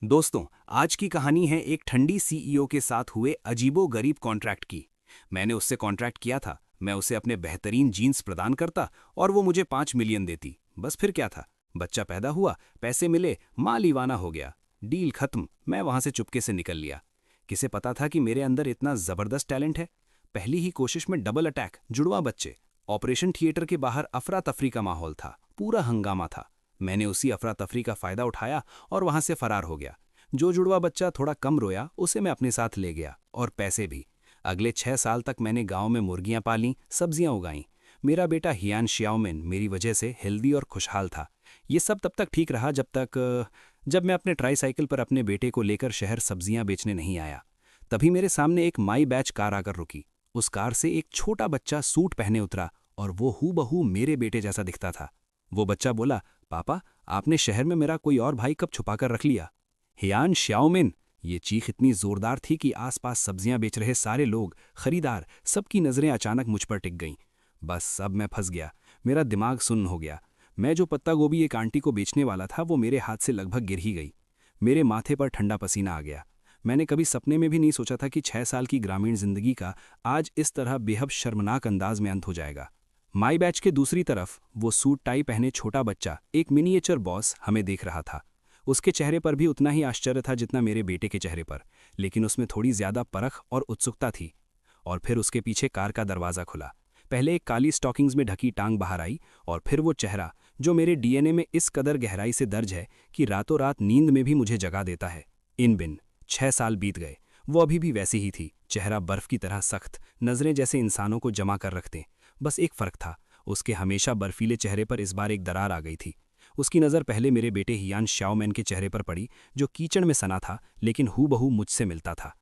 दोस्तों, आज की कहानी है एक ठंडी सीईओ के साथ हुए अजीबो-गरीब कॉन्ट्रैक्ट की। मैंने उससे कॉन्ट्रैक्ट किया था, मैं उसे अपने बेहतरीन जीन्स प्रदान करता और वो मुझे 5 मिलियन देती। बस फिर क्या था? बच्चा पैदा हुआ, पैसे मिले, माँ लीवाना हो गया। डील खत्म, मैं वहां से चुपके से निकल लिया। किसे पता था कि मेरे अंदर इतना जबरदस्त टैलेंट है? पहली ही कोशिश में डबल अटैक, जुड़वा बच्चे। ऑपरेशन थिएटर के बाहर अफरा तफरी का माहौल था, पूरा हंगामा था। मैंने उसी अफरा तफरी का फायदा उठाया और वहां से फरार हो गया। जो जुड़वा बच्चा थोड़ा कम रोया उसे मैं अपने साथ ले गया, और पैसे भी। अगले 6 साल तक मैंने गांव में मुर्गियां पालीं, सब्जियां उगाईं। मेरा बेटा हियान श्याओमिन मेरी वजह से हेल्दी और खुशहाल था। ये सब तब तक ठीक रहा जब मैं अपने ट्राईसाइकिल पर अपने बेटे को लेकर शहर सब्जियां बेचने नहीं आया। तभी मेरे सामने एक माई बैच कार आकर रुकी। उस कार से एक छोटा बच्चा सूट पहने उतरा, और वो हूबहू मेरे बेटे जैसा दिखता था। वो बच्चा बोला, पापा, आपने शहर में मेरा कोई और भाई कब छुपा कर रख लिया? हियान श्याओमिन। ये चीख इतनी जोरदार थी कि आसपास सब्जियां बेच रहे सारे लोग, खरीदार, सबकी नजरें अचानक मुझ पर टिक गईं। बस अब मैं फंस गया। मेरा दिमाग सुन्न हो गया। मैं जो पत्ता गोभी एक आंटी को बेचने वाला था, वो मेरे हाथ से लगभग गिर ही गई। मेरे माथे पर ठंडा पसीना आ गया। मैंने कभी सपने में भी नहीं सोचा था कि 6 साल की ग्रामीण जिंदगी का आज इस तरह बेहद शर्मनाक अंदाज में अंत हो जाएगा। माई बैच के दूसरी तरफ वो सूट टाई पहने छोटा बच्चा, एक मिनिएचर बॉस, हमें देख रहा था। उसके चेहरे पर भी उतना ही आश्चर्य था जितना मेरे बेटे के चेहरे पर, लेकिन उसमें थोड़ी ज्यादा परख और उत्सुकता थी। और फिर उसके पीछे कार का दरवाजा खुला। पहले एक काली स्टॉकिंग्स में ढकी टांग बाहर आई, और फिर वो चेहरा जो मेरे डीएनए में इस कदर गहराई से दर्ज है कि रातों रात नींद में भी मुझे जगा देता है। इन बिन 6 साल बीत गए। वो अभी भी वैसी ही थी, चेहरा बर्फ की तरह सख्त, नजरें जैसे इंसानों को जमा कर रखते। बस एक फर्क था, उसके हमेशा बर्फीले चेहरे पर इस बार एक दरार आ गई थी। उसकी नज़र पहले मेरे बेटे हियान श्याओमैन के चेहरे पर पड़ी, जो कीचड़ में सना था लेकिन हूबहू मुझसे मिलता था।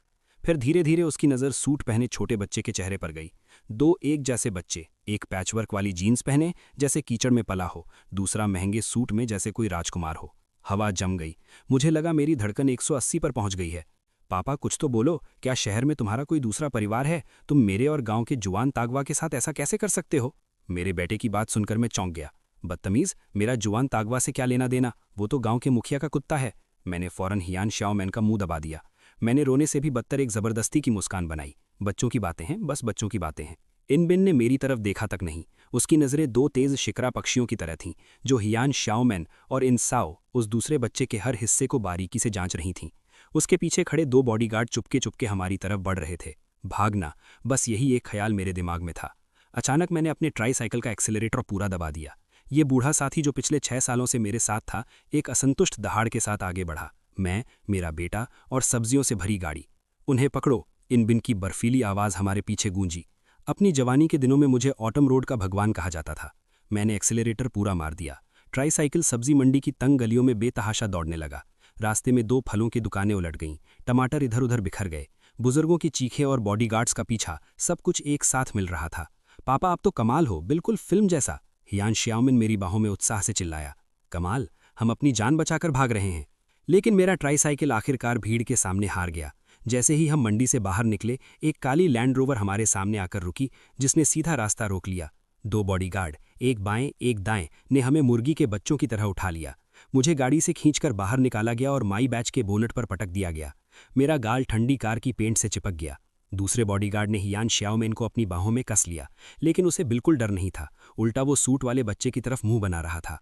फिर धीरे धीरे उसकी नज़र सूट पहने छोटे बच्चे के चेहरे पर गई। दो एक जैसे बच्चे, एक पैचवर्क वाली जीन्स पहने जैसे कीचड़ में पला हो, दूसरा महंगे सूट में जैसे कोई राजकुमार हो। हवा जम गई। मुझे लगा मेरी धड़कन 180 पर पहुंच गई है। पापा, कुछ तो बोलो, क्या शहर में तुम्हारा कोई दूसरा परिवार है? तुम मेरे और गांव के जुआन तागवा के साथ ऐसा कैसे कर सकते हो? मेरे बेटे की बात सुनकर मैं चौंक गया। बदतमीज, मेरा जुआन तागवा से क्या लेना देना? वो तो गांव के मुखिया का कुत्ता है। मैंने फौरन हियान श्याओमैन का मुंह दबा दिया। मैंने रोने से भी बदतर एक जबरदस्ती की मुस्कान बनाई। बच्चों की बातें हैं, बस बच्चों की बातें हैं। इन बिन ने मेरी तरफ देखा तक नहीं। उसकी नज़रें दो तेज शिकरा पक्षियों की तरह थीं, जो हियान श्याओमैन और इंसाओ, उस दूसरे बच्चे के हर हिस्से को बारीकी से जांच रही थीं। उसके पीछे खड़े दो बॉडीगार्ड चुपके चुपके हमारी तरफ बढ़ रहे थे। भागना, बस यही एक ख्याल मेरे दिमाग में था। अचानक मैंने अपने ट्राईसाइकिल का एक्सीलरेटर पूरा दबा दिया। ये बूढ़ा साथी जो पिछले 6 सालों से मेरे साथ था, एक असंतुष्ट दहाड़ के साथ आगे बढ़ा। मैं, मेरा बेटा और सब्जियों से भरी गाड़ी। उन्हें पकड़ो, इन बिन की बर्फीली आवाज़ हमारे पीछे गूंजी। अपनी जवानी के दिनों में मुझे ऑटम रोड का भगवान कहा जाता था। मैंने एक्सीलरेटर पूरा मार दिया। ट्राईसाइकिल सब्जी मंडी की तंग गलियों में बेतहाशा दौड़ने लगा। रास्ते में दो फलों की दुकानें उलट गईं, टमाटर इधर उधर बिखर गए। बुजुर्गों की चीखें और बॉडीगार्ड्स का पीछा, सब कुछ एक साथ मिल रहा था। पापा, आप तो कमाल हो, बिल्कुल फिल्म जैसा। हियान श्याओमिन मेरी बाहों में उत्साह से चिल्लाया। कमाल? हम अपनी जान बचाकर भाग रहे हैं। लेकिन मेरा ट्राईसाइकिल आखिरकार भीड़ के सामने हार गया। जैसे ही हम मंडी से बाहर निकले, एक काली लैंड रोवर हमारे सामने आकर रुकी, जिसने सीधा रास्ता रोक लिया। दो बॉडीगार्ड, एक बाएं एक दाएं, ने हमें मुर्गी के बच्चों की तरह उठा लिया। मुझे गाड़ी से खींचकर बाहर निकाला गया और माई बैच के बोनट पर पटक दिया गया। मेरा गाल ठंडी कार की पेंट से चिपक गया। दूसरे बॉडीगार्ड ने हियान श्याओमैन को अपनी बाहों में कस लिया, लेकिन उसे बिल्कुल डर नहीं था। उल्टा वो सूट वाले बच्चे की तरफ मुंह बना रहा था।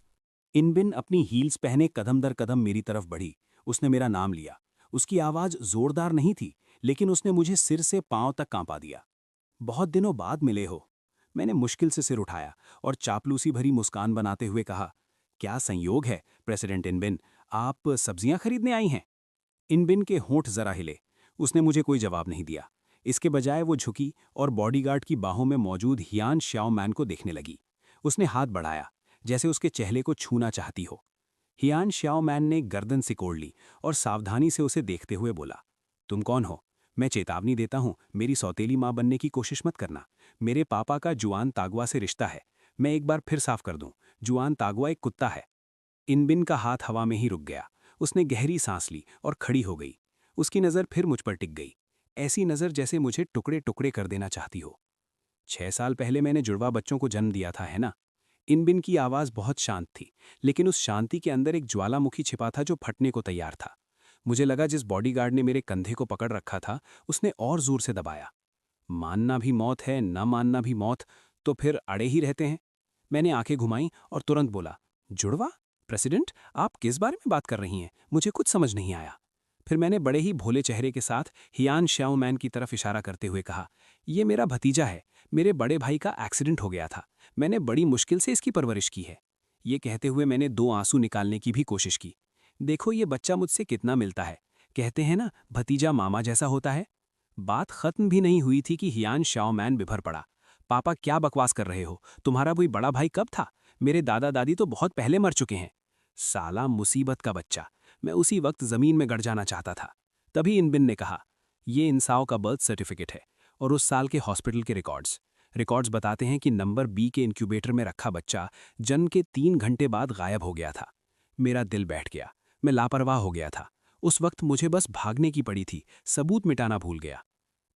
इनबिन अपनी हील्स पहने कदम दर कदम मेरी तरफ बढ़ी। उसने मेरा नाम लिया। उसकी आवाज जोरदार नहीं थी, लेकिन उसने मुझे सिर से पांव तक कांपा दिया। बहुत दिनों बाद मिले हो। मैंने मुश्किल से सिर उठाया और चापलूसी भरी मुस्कान बनाते हुए कहा, क्या संयोग है प्रेसिडेंट इनबिन, आप सब्जियां खरीदने आई हैं? इनबिन के होंठ जरा हिले। उसने मुझे कोई जवाब नहीं दिया। इसके बजाय वो झुकी और बॉडीगार्ड की बाहों में मौजूद हियान श्याओमैन को देखने लगी। उसने हाथ बढ़ाया, जैसे उसके चेहरे को छूना चाहती हो। हियान श्याओमैन ने गर्दन सिकोड़ ली और सावधानी से उसे देखते हुए बोला, तुम कौन हो? मैं चेतावनी देता हूं, मेरी सौतेली मां बनने की कोशिश मत करना। मेरे पापा का जुआन तागवा से रिश्ता है। मैं एक बार फिर साफ कर दूं, जुआन तागवा एक कुत्ता है। इनबिन का हाथ हवा में ही रुक गया। उसने गहरी सांस ली और खड़ी हो गई। उसकी नज़र फिर मुझ पर टिक गई, ऐसी नज़र जैसे मुझे टुकड़े टुकड़े कर देना चाहती हो। 6 साल पहले मैंने जुड़वा बच्चों को जन्म दिया था, है ना? इनबिन की आवाज़ बहुत शांत थी, लेकिन उस शांति के अंदर एक ज्वालामुखी छिपा था जो फटने को तैयार था। मुझे लगा जिस बॉडीगार्ड ने मेरे कंधे को पकड़ रखा था उसने और जोर से दबाया। मानना भी मौत है, न मानना भी मौत, तो फिर अड़े ही रहते हैं। मैंने आंखें घुमाई और तुरंत बोला, जुड़वा? प्रेसिडेंट, आप किस बारे में बात कर रही हैं? मुझे कुछ समझ नहीं आया। फिर मैंने बड़े ही भोले चेहरे के साथ हियान श्याओमैन की तरफ इशारा करते हुए कहा, ये मेरा भतीजा है। मेरे बड़े भाई का एक्सीडेंट हो गया था। मैंने बड़ी मुश्किल से इसकी परवरिश की है। ये कहते हुए मैंने 2 आंसू निकालने की भी कोशिश की। देखो ये बच्चा मुझसे कितना मिलता है। कहते हैं ना, भतीजा मामा जैसा होता है। बात खत्म भी नहीं हुई थी कि हियान श्याओमैन बिभर पड़ा। पापा, क्या बकवास कर रहे हो? तुम्हारा कोई बड़ा भाई कब था? मेरे दादा दादी तो बहुत पहले मर चुके हैं। साला मुसीबत का बच्चा। मैं उसी वक्त जमीन में गड़ जाना चाहता था। तभी इनबिन ने कहा, ये इंसाओ का बर्थ सर्टिफिकेट है और उस साल के हॉस्पिटल के रिकॉर्ड्स बताते हैं कि नंबर बी के इंक्यूबेटर में रखा बच्चा जन्म के 3 घंटे बाद गायब हो गया था। मेरा दिल बैठ गया। मैं लापरवाह हो गया था। उस वक्त मुझे बस भागने की पड़ी थी, सबूत मिटाना भूल गया।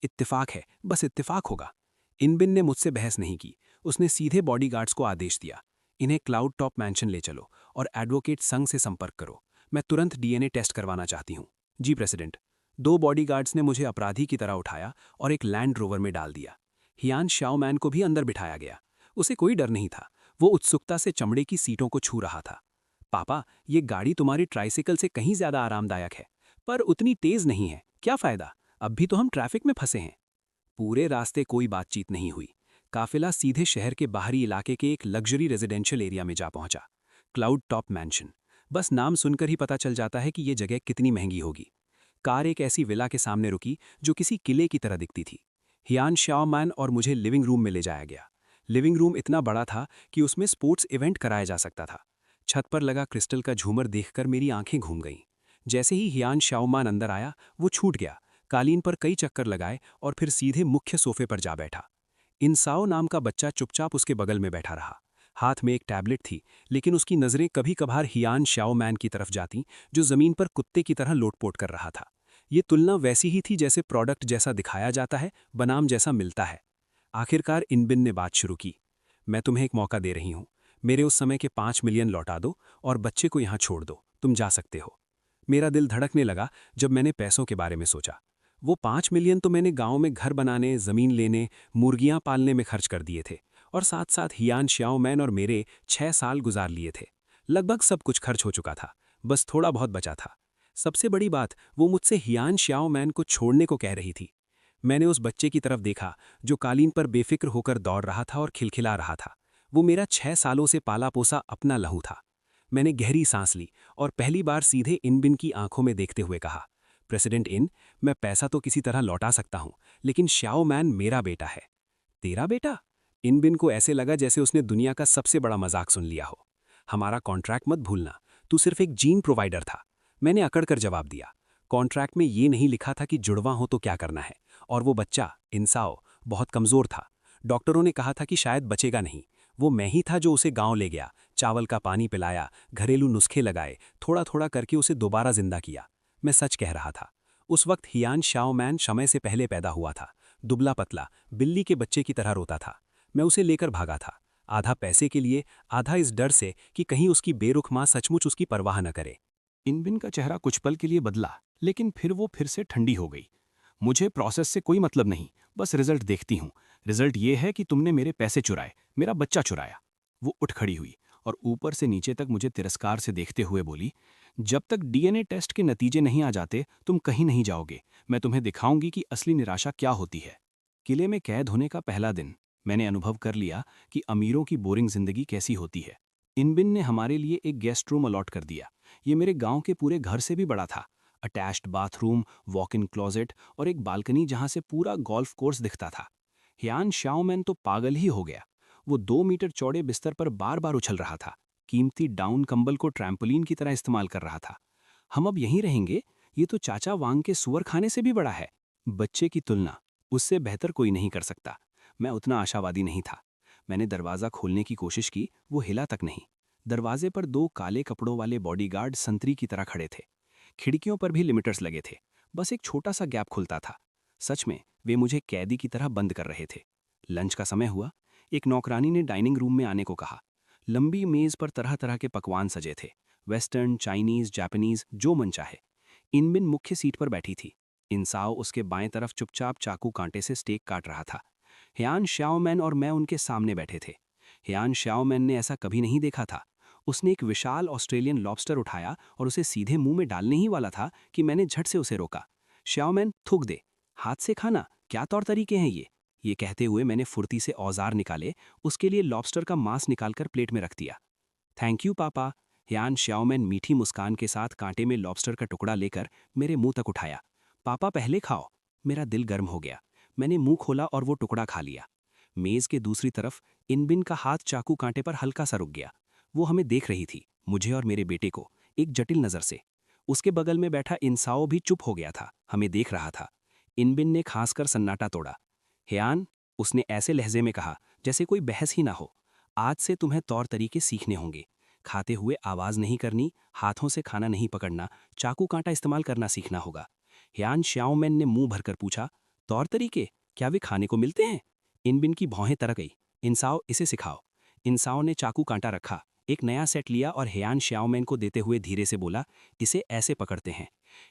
इत्तेफाक है, बस इत्तेफाक होगा। इनबिन ने मुझसे बहस नहीं की। उसने सीधे बॉडीगार्ड्स को आदेश दिया, इन्हें क्लाउड टॉप मैंशन ले चलो और एडवोकेट संघ से संपर्क करो। मैं तुरंत डीएनए टेस्ट करवाना चाहती हूँ। जी प्रेसिडेंट। 2 बॉडीगार्ड्स ने मुझे अपराधी की तरह उठाया और एक लैंड रोवर में डाल दिया। हियान श्याओमैन को भी अंदर बिठाया गया। उसे कोई डर नहीं था। वो उत्सुकता से चमड़े की सीटों को छू रहा था। पापा, ये गाड़ी तुम्हारी ट्राइसिकल से कहीं ज्यादा आरामदायक है, पर उतनी तेज नहीं है। क्या फायदा? अब भी तो हम ट्रैफिक में फंसे हैं। पूरे रास्ते कोई बातचीत नहीं हुई। काफिला सीधे शहर के बाहरी इलाके के एक लग्जरी रेजिडेंशियल एरिया में जा पहुंचा। Cloud top mention. बस नाम सुनकर ही पता चल जाता है कि ये जगह कितनी महंगी होगी। कार एक ऐसी विला के सामने रुकी जो किसी किले की तरह दिखती थी। हियान श्याओमैन और मुझे लिविंग रूम में ले जाया गया। लिविंग रूम इतना बड़ा था कि उसमें स्पोर्ट्स इवेंट कराया जा सकता था। छत पर लगा क्रिस्टल का झूमर देखकर मेरी आंखें घूम गईं। जैसे ही हियान श्याओमैन अंदर आया, वो छूट गया। कालीन पर कई चक्कर लगाए और फिर सीधे मुख्य सोफे पर जा बैठा। इंसाओ नाम का बच्चा चुपचाप उसके बगल में बैठा रहा। हाथ में एक टैबलेट थी, लेकिन उसकी नजरें कभी कभार हियान श्याओमैन की तरफ जाती, जो जमीन पर कुत्ते की तरह लोटपोट कर रहा था। ये तुलना वैसी ही थी जैसे प्रोडक्ट जैसा दिखाया जाता है, बनाम जैसा मिलता है। आखिरकार इनबिन ने बात शुरू की। मैं तुम्हें एक मौका दे रही हूं। मेरे उस समय के 5 मिलियन लौटा दो और बच्चे को यहां छोड़ दो। तुम जा सकते हो। मेरा दिल धड़कने लगा जब मैंने पैसों के बारे में सोचा। वो 5 मिलियन तो मैंने गांव में घर बनाने, जमीन लेने, मुर्गियां पालने में खर्च कर दिए थे, और साथ साथ हियान श्याओमैन और मेरे 6 साल गुजार लिए थे। लगभग सब कुछ खर्च हो चुका था, बस थोड़ा बहुत बचा था। सबसे बड़ी बात, वो मुझसे हियान श्याओमैन को छोड़ने को कह रही थी। मैंने उस बच्चे की तरफ देखा जो कालीन पर बेफिक्र होकर दौड़ रहा था और खिलखिला रहा था। वो मेरा 6 सालों से पाला पोसा अपना लहू था। मैंने गहरी सांस ली और पहली बार सीधे इनबिन की आंखों में देखते हुए कहा, प्रेसिडेंट इन, मैं पैसा तो किसी तरह लौटा सकता हूं, लेकिन श्याओमैन मेरा बेटा है। तेरा बेटा? इनबिन को ऐसे लगा जैसे उसने दुनिया का सबसे बड़ा मजाक सुन लिया हो। हमारा कॉन्ट्रैक्ट मत भूलना, तू सिर्फ एक जीन प्रोवाइडर था। मैंने अकड़कर जवाब दिया, कॉन्ट्रैक्ट में ये नहीं लिखा था कि जुड़वा हो तो क्या करना है। और वो बच्चा, इंसाओ, बहुत कमजोर था। डॉक्टरों ने कहा था कि शायद बचेगा नहीं। वो मैं ही था जो उसे गांव ले गया, चावल का पानी पिलाया, घरेलू नुस्खे लगाए, थोड़ा थोड़ा करके उसे दोबारा जिंदा किया। मैं सच कह रहा था। उस वक्त हियान श्याओमैन समय से पहले पैदा हुआ था। दुबला पतला, बिल्ली के बच्चे की तरह रोता था। मैं उसे लेकर भागा था, आधा पैसे के लिए, आधा इस डर से कि कहीं उसकी बेरुख मां सचमुच उसकी परवाह न करे। इनबिन का चेहरा कुछ पल के लिए बदला, लेकिन फिर वो फिर से ठंडी हो गई। मुझे प्रोसेस से कोई मतलब नहीं, बस रिजल्ट देखती हूँ। रिजल्ट ये है कि तुमने मेरे पैसे चुराए, मेरा बच्चा चुराया। वो उठ खड़ी हुई और ऊपर से नीचे तक मुझे तिरस्कार से देखते हुए बोली, जब तक डीएनए टेस्ट के नतीजे नहीं आ जाते तुम कहीं नहीं जाओगे। मैं तुम्हें दिखाऊंगी कि असली निराशा क्या होती है। किले में कैद होने का पहला दिन मैंने अनुभव कर लिया कि अमीरों की बोरिंग जिंदगी कैसी होती है। इनबिन ने हमारे लिए एक गेस्ट रूम अलॉट कर दिया। ये मेरे गांव के पूरे घर से भी बड़ा था। Attached bathroom, walk in closet और एक बालकनी जहां से पूरा गोल्फ कोर्स दिखता था। हियान श्याओमैन तो पागल ही हो गया। वो 2 मीटर चौड़े बिस्तर पर बार बार उछल रहा था, कीमती डाउन कंबल को ट्रैम्पोलिन की तरह इस्तेमाल कर रहा था। हम अब यहीं रहेंगे, ये तो चाचा वांग के सुअर खाने से भी बड़ा है। बच्चे की तुलना उससे बेहतर कोई नहीं कर सकता। मैं उतना आशावादी नहीं था। मैंने दरवाज़ा खोलने की कोशिश की, वो हिला तक नहीं। दरवाजे पर 2 काले कपड़ों वाले बॉडीगार्ड संतरी की तरह खड़े थे। खिड़कियों पर भी लिमिटर्स लगे थे, बस एक छोटा सा गैप खुलता था। सच में वे मुझे कैदी की तरह बंद कर रहे थे। लंच का समय हुआ। एक नौकरानी ने डाइनिंग रूम में आने को कहा। लंबी मेज पर तरह तरह के पकवान सजे थे, वेस्टर्न, चाइनीज, जापानीज, जो मन चाहे। इनबिन मुख्य सीट पर बैठी थी। इंसाओ उसके बाएं तरफ चुपचाप चाकू कांटे से स्टेक काट रहा था। हियान श्याओमैन और मैं उनके सामने बैठे थे। हियान श्याओमैन ने ऐसा कभी नहीं देखा था। उसने एक विशाल ऑस्ट्रेलियन लॉबस्टर उठाया और उसे सीधे मुंह में डालने ही वाला था कि मैंने झट से उसे रोका। श्याओमैन, थूक दे, हाथ से खाना, क्या तौर तरीके हैं ये कहते हुए मैंने फुर्ती से औजार निकाले, उसके लिए लॉबस्टर का मांस निकालकर प्लेट में रख दिया। थैंक यू पापा। हियान श्याओमैन मीठी मुस्कान के साथ कांटे में लॉबस्टर का टुकड़ा लेकर मेरे मुंह तक उठाया। पापा पहले खाओ। मेरा दिल गर्म हो गया। मैंने मुंह खोला और वो टुकड़ा खा लिया। मेज के दूसरी तरफ इनबिन का हाथ चाकू कांटे पर हल्का सा रुक गया। वो हमें देख रही थी, मुझे और मेरे बेटे को, एक जटिल नजर से। उसके बगल में बैठा इंसाओ भी चुप हो गया था, हमें देख रहा था। इनबिन ने खांसकर सन्नाटा तोड़ा। हियान, उसने ऐसे लहजे में कहा जैसे कोई बहस ही ना हो, आज से तुम्हें तौर तरीके सीखने होंगे। खाते हुए आवाज नहीं करनी, हाथों से खाना नहीं पकड़ना, चाकू कांटा इस्तेमाल करना सीखना होगा। हियान श्याओमैन ने मुंह भरकर पूछा, तौर तरीके? क्या वे खाने को मिलते हैं? इनबिन की भौहें तरक गई। इंसाओ, इसे सिखाओ। इंसाओ ने चाकू कांटा रखा, एक नया सेट लिया और हियान श्याओमैन को देते हुए धीरे से बोला, इसे ऐसे पकड़ते हैं।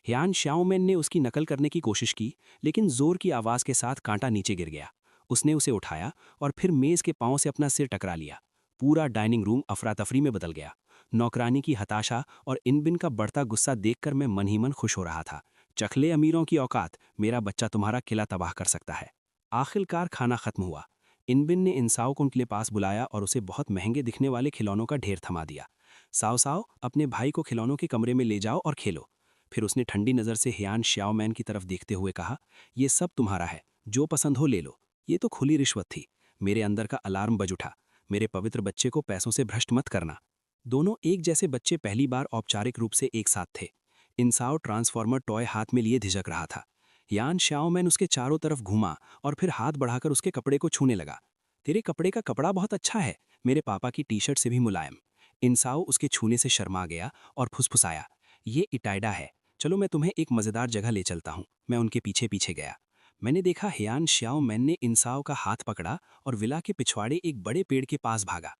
हियान श्याओमैन ने उसकी नकल करने की कोशिश की, लेकिन जोर की आवाज के साथ कांटा नीचे गिर गया। उसने उसे उठाया और फिर मेज के पांव से अपना सिर टकरा लिया। पूरा डाइनिंग रूम अफरा तफरी में बदल गया। नौकरानी की हताशा और इनबिन का बढ़ता गुस्सा देखकर मैं मन ही मन खुश हो रहा था। चखले अमीरों की औकात, मेरा बच्चा तुम्हारा किला तबाह कर सकता है। आखिरकार खाना खत्म हुआ। इनबिन ने इंसाओ को उनके पास बुलाया और उसे बहुत महंगे दिखने वाले खिलौनों का ढेर थमा दिया। साओ साओ, अपने भाई को खिलौनों के कमरे में ले जाओ और खेलो। फिर उसने ठंडी नजर से हियान श्याओमैन की तरफ देखते हुए कहा, ये सब तुम्हारा है, जो पसंद हो ले लो। ये तो खुली रिश्वत थी। मेरे अंदर का अलार्म बज उठा, मेरे पवित्र बच्चे को पैसों से भ्रष्ट मत करना। दोनों एक जैसे बच्चे पहली बार औपचारिक रूप से एक साथ थे। इंसाओ ट्रांसफॉर्मर टॉय हाथ में लिए झिझक रहा था। यान श्याओमैन उसके चारों तरफ घूमा और फिर हाथ बढ़ाकर उसके कपड़े को छूने लगा। तेरे कपड़े का कपड़ा बहुत अच्छा है, मेरे पापा की टी शर्ट से भी मुलायम। इंसाओ उसके छूने से शर्मा गया और फुसफुसाया, ये इटाइडा है, चलो मैं तुम्हें एक मजेदार जगह ले चलता हूँ। मैं उनके पीछे पीछे गया। मैंने देखा हियान श्याओमैन ने इंसाओ का हाथ पकड़ा और विला के पिछवाड़े एक बड़े पेड़ के पास भागा।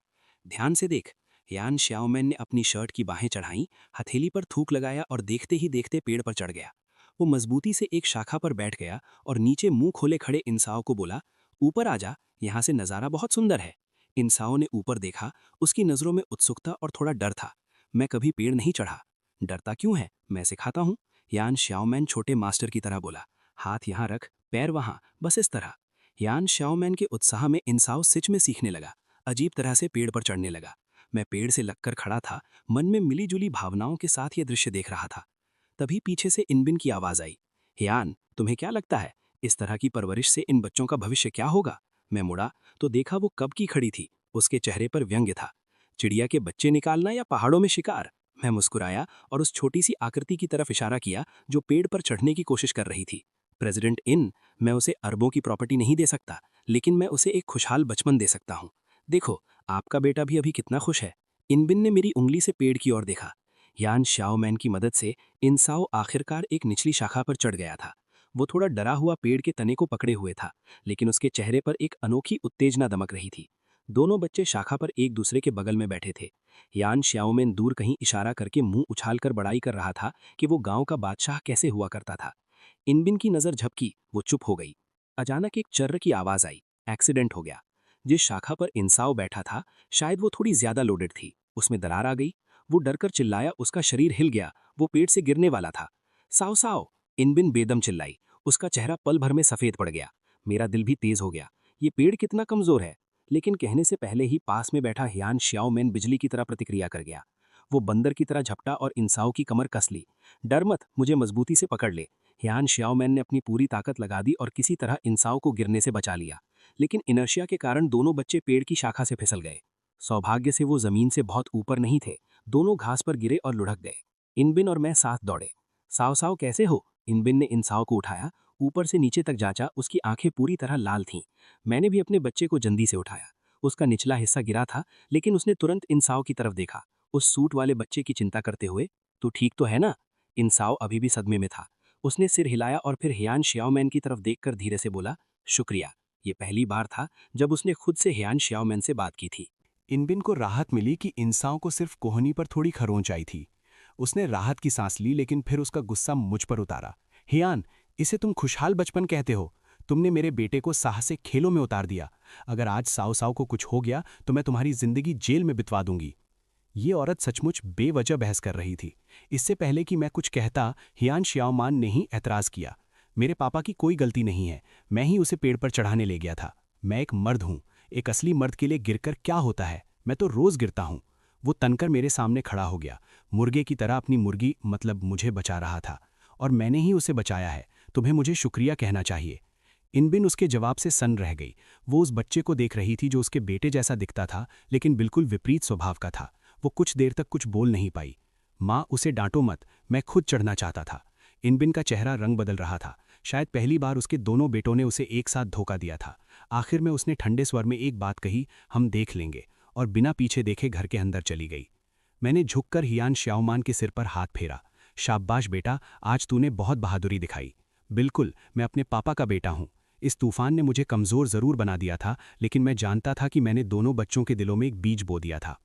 ध्यान से देख। हियान श्याओमैन ने अपनी शर्ट की बाहें चढ़ाईं, हथेली पर थूक लगाया और देखते ही देखते पेड़ पर चढ़ गया। वो मजबूती से एक शाखा पर बैठ गया और नीचे मुंह खोले खड़े इंसाओ को बोला, ऊपर आजा, यहाँ से नज़ारा बहुत सुंदर है। इंसाओ ने ऊपर देखा, उसकी नज़रों में उत्सुकता और थोड़ा डर था। मैं कभी पेड़ नहीं चढ़ा। डरता क्यों है, मैं सिखाता हूँ। यान श्याओमैन छोटे मास्टर की तरह बोला, हाथ यहाँ रख, पैर वहाँ, बस इस तरह। यान श्याओमैन के उत्साह में इंसाओ सच में सीखने लगा, अजीब तरह से पेड़ पर चढ़ने लगा। मैं पेड़ से लगकर खड़ा था, मन में मिलीजुली भावनाओं के साथ यह दृश्य देख रहा था। तभी पीछे से इनबिन की आवाज आई, हियान, तुम्हें क्या लगता है, इस तरह की परवरिश से इन बच्चों का भविष्य क्या होगा? मैं मुड़ा तो देखा वो कब की खड़ी थी, उसके चेहरे पर व्यंग्य था। चिड़िया के बच्चे निकालना या पहाड़ों में शिकार? मैं मुस्कुराया और उस छोटी सी आकृति की तरफ इशारा किया जो पेड़ पर चढ़ने की कोशिश कर रही थी। प्रेसिडेंट इन, मैं उसे अरबों की प्रॉपर्टी नहीं दे सकता, लेकिन मैं उसे एक खुशहाल बचपन दे सकता हूँ। देखो, आपका बेटा भी अभी कितना खुश है। इनबिन ने मेरी उंगली से पेड़ की ओर देखा। यान श्याओमैन की मदद से इंसाओ आखिरकार एक निचली शाखा पर चढ़ गया था। वो थोड़ा डरा हुआ पेड़ के तने को पकड़े हुए था, लेकिन उसके चेहरे पर एक अनोखी उत्तेजना दमक रही थी। दोनों बच्चे शाखा पर एक दूसरे के बगल में बैठे थे। यान श्याओमैन दूर कहीं इशारा करके मुंह उछालकर बड़ाई कर रहा था कि वो गांव का बादशाह कैसे हुआ करता था। इनबिन की नजर झपकी, वो चुप हो गई। अचानक एक चर्र की आवाज आई, एक्सीडेंट हो गया। जिस शाखा पर इंसाओ बैठा था, शायद वो थोड़ी ज्यादा लोडेड थी, उसमें दरार आ गई। वो डरकर चिल्लाया, उसका शरीर हिल गया, वो पेड़ से गिरने वाला था। साओ साओ, इनबिन बेदम चिल्लाई, उसका चेहरा पल भर में सफेद पड़ गया। मेरा दिल भी तेज हो गया, ये पेड़ कितना कमजोर है। लेकिन कहने से पहले ही पास में बैठा हियान श्याओमैन बिजली की तरह प्रतिक्रिया कर गया। वो बंदर की तरह झपटा और इंसाओ की कमर कस ली। डर मत, मुझे मजबूती से पकड़ ले। हियान श्याओमैन ने अपनी पूरी ताकत लगा दी और किसी तरह इंसाओ को गिरने से बचा लिया। लेकिन इनर्शिया के कारण दोनों बच्चे पेड़ की शाखा से फिसल गए। सौभाग्य से वो जमीन से बहुत ऊपर नहीं थे, दोनों घास पर गिरे और लुढ़क गए। इनबिन और मैं साथ दौड़े। साव साव कैसे हो? इनबिन ने इंसाओ को उठाया, ऊपर से नीचे तक जांचा, उसकी आंखें पूरी तरह लाल थीं। मैंने भी अपने बच्चे को जल्दी से उठाया। उसका निचला हिस्सा गिरा था, लेकिन उसने तुरंत इंसाओ की तरफ देखा, उस सूट वाले बच्चे की चिंता करते हुए। तू ठीक तो है ना? इंसाओ अभी भी सदमे में था। उसने सिर हिलाया और फिर हियान श्याओमैन की तरफ देखकर धीरे से बोला, शुक्रिया। ये पहली बार था जब उसने खुद से हियान श्याओमैन से बात की थी। इनबिन को राहत मिली कि इंसाओं को सिर्फ कोहनी पर थोड़ी खरोंच आई थी। उसने राहत की सांस ली, लेकिन फिर उसका गुस्सा मुझ पर उतारा। हियान, इसे तुम खुशहाल बचपन कहते हो? तुमने मेरे बेटे को साहसिक खेलों में उतार दिया। अगर आज साव साव को कुछ हो गया तो मैं तुम्हारी जिंदगी जेल में बितवा दूंगी। ये औरत सचमुच बेवजह बहस कर रही थी। इससे पहले कि मैं कुछ कहता, हियान श्याओमान ने ही ऐतराज किया। मेरे पापा की कोई गलती नहीं है, मैं ही उसे पेड़ पर चढ़ाने ले गया था। मैं एक मर्द हूं, एक असली मर्द के लिए गिरकर क्या होता है? मैं तो रोज गिरता हूं। वो तनकर मेरे सामने खड़ा हो गया, मुर्गे की तरह अपनी मुर्गी मतलब मुझे बचा रहा था। और मैंने ही उसे बचाया है, तुम्हें मुझे शुक्रिया कहना चाहिए। इनबिन उसके जवाब से सन्न रह गई। वो उस बच्चे को देख रही थी जो उसके बेटे जैसा दिखता था, लेकिन बिल्कुल विपरीत स्वभाव का था। वो कुछ देर तक कुछ बोल नहीं पाई। माँ, उसे डांटो मत, मैं खुद चढ़ना चाहता था। इनबिन का चेहरा रंग बदल रहा था। शायद पहली बार उसके दोनों बेटों ने उसे एक साथ धोखा दिया था। आखिर में उसने ठंडे स्वर में एक बात कही, हम देख लेंगे, और बिना पीछे देखे घर के अंदर चली गई। मैंने झुककर हियान श्याओमान के सिर पर हाथ फेरा। शाबाश बेटा, आज तूने बहुत बहादुरी दिखाई। बिल्कुल, मैं अपने पापा का बेटा हूँ। इस तूफान ने मुझे कमज़ोर ज़रूर बना दिया था, लेकिन मैं जानता था कि मैंने दोनों बच्चों के दिलों में एक बीज बो दिया था।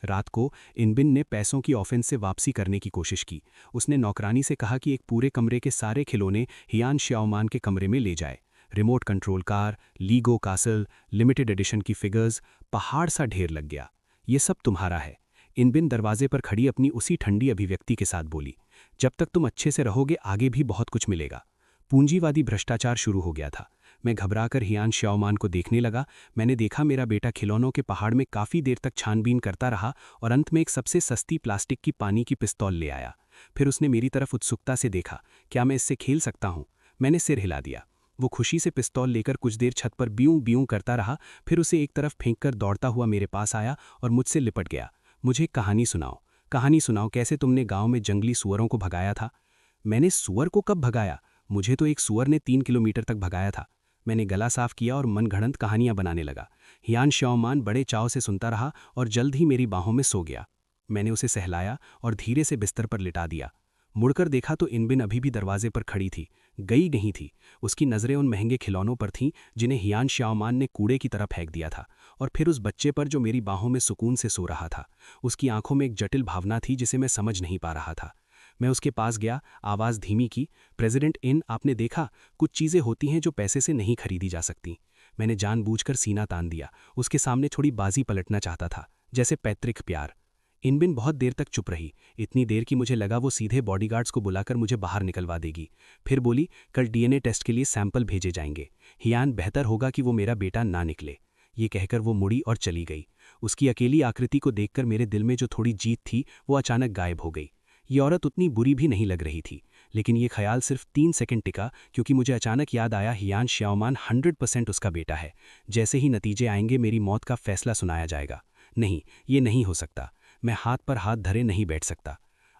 रात को इनबिन ने पैसों की ऑफेंस से वापसी करने की कोशिश की। उसने नौकरानी से कहा कि एक पूरे कमरे के सारे खिलौने हियान श्याओमान के कमरे में ले जाए। Remote control car, LIGO castle, limited edition की फिगर्स, पहाड़ सा ढेर लग गया। ये सब तुम्हारा है। इनबिन दरवाजे पर खड़ी अपनी उसी ठंडी अभिव्यक्ति के साथ बोली। जब तक तुम अच्छे से रहोगे आगे भी बहुत कुछ मिलेगा। पूंजीवादी भ्रष्टाचार शुरू हो गया था। मैं घबराकर हियान श्याओमान को देखने लगा। मैंने देखा मेरा बेटा खिलौनों के पहाड़ में काफ़ी देर तक छानबीन करता रहा और अंत में एक सबसे सस्ती प्लास्टिक की पानी की पिस्तौल ले आया। फिर उसने मेरी तरफ उत्सुकता से देखा, क्या मैं इससे खेल सकता हूँ? मैंने सिर हिला दिया। वो खुशी से पिस्तौल लेकर कुछ देर छत पर ब्यूं ब्यूं करता रहा, फिर उसे एक तरफ फेंककर दौड़ता हुआ मेरे पास आया और मुझसे लिपट गया। मुझे एक कहानी सुनाओ, कहानी सुनाओ, कैसे तुमने गाँव में जंगली सुअरों को भगाया था? मैंने सुअर को कब भगाया? मुझे तो एक सुअर ने 3 किलोमीटर तक भगाया था। मैंने गला साफ किया और मनगढ़ंत कहानियां बनाने लगा। हियान श्याओमान बड़े चाव से सुनता रहा और जल्द ही मेरी बाहों में सो गया। मैंने उसे सहलाया और धीरे से बिस्तर पर लिटा दिया। मुड़कर देखा तो इनबिन अभी भी दरवाजे पर खड़ी थी, गई नहीं थी। उसकी नज़रें उन महंगे खिलौनों पर थीं जिन्हें हियान श्याओमान ने कूड़े की तरह फेंक दिया था, और फिर उस बच्चे पर जो मेरी बाहों में सुकून से सो रहा था। उसकी आंखों में एक जटिल भावना थी जिसे मैं समझ नहीं पा रहा था। मैं उसके पास गया, आवाज़ धीमी की, प्रेसिडेंट इन, आपने देखा, कुछ चीज़ें होती हैं जो पैसे से नहीं खरीदी जा सकती। मैंने जानबूझकर सीना तान दिया। उसके सामने थोड़ी बाजी पलटना चाहता था, जैसे पैतृक प्यार। इनबिन बहुत देर तक चुप रही, इतनी देर कि मुझे लगा वो सीधे बॉडीगार्ड्स को बुलाकर मुझे बाहर निकलवा देगी। फिर बोली, कल डीएनए टेस्ट के लिए सैंपल भेजे जाएंगे। हियान, बेहतर होगा कि वो मेरा बेटा ना निकले। ये कहकर वो मुड़ी और चली गई। उसकी अकेली आकृति को देखकर मेरे दिल में जो थोड़ी जीत थी वो अचानक गायब हो गई। ये औरत उतनी बुरी भी नहीं लग रही थी, लेकिन ये ख्याल सिर्फ 3 सेकंड टिका, क्योंकि मुझे अचानक याद आया हियान श्याओमान 100% उसका बेटा है। जैसे ही नतीजे आएंगे मेरी मौत का फैसला सुनाया जाएगा। नहीं, ये नहीं हो सकता। मैं हाथ पर हाथ धरे नहीं बैठ सकता।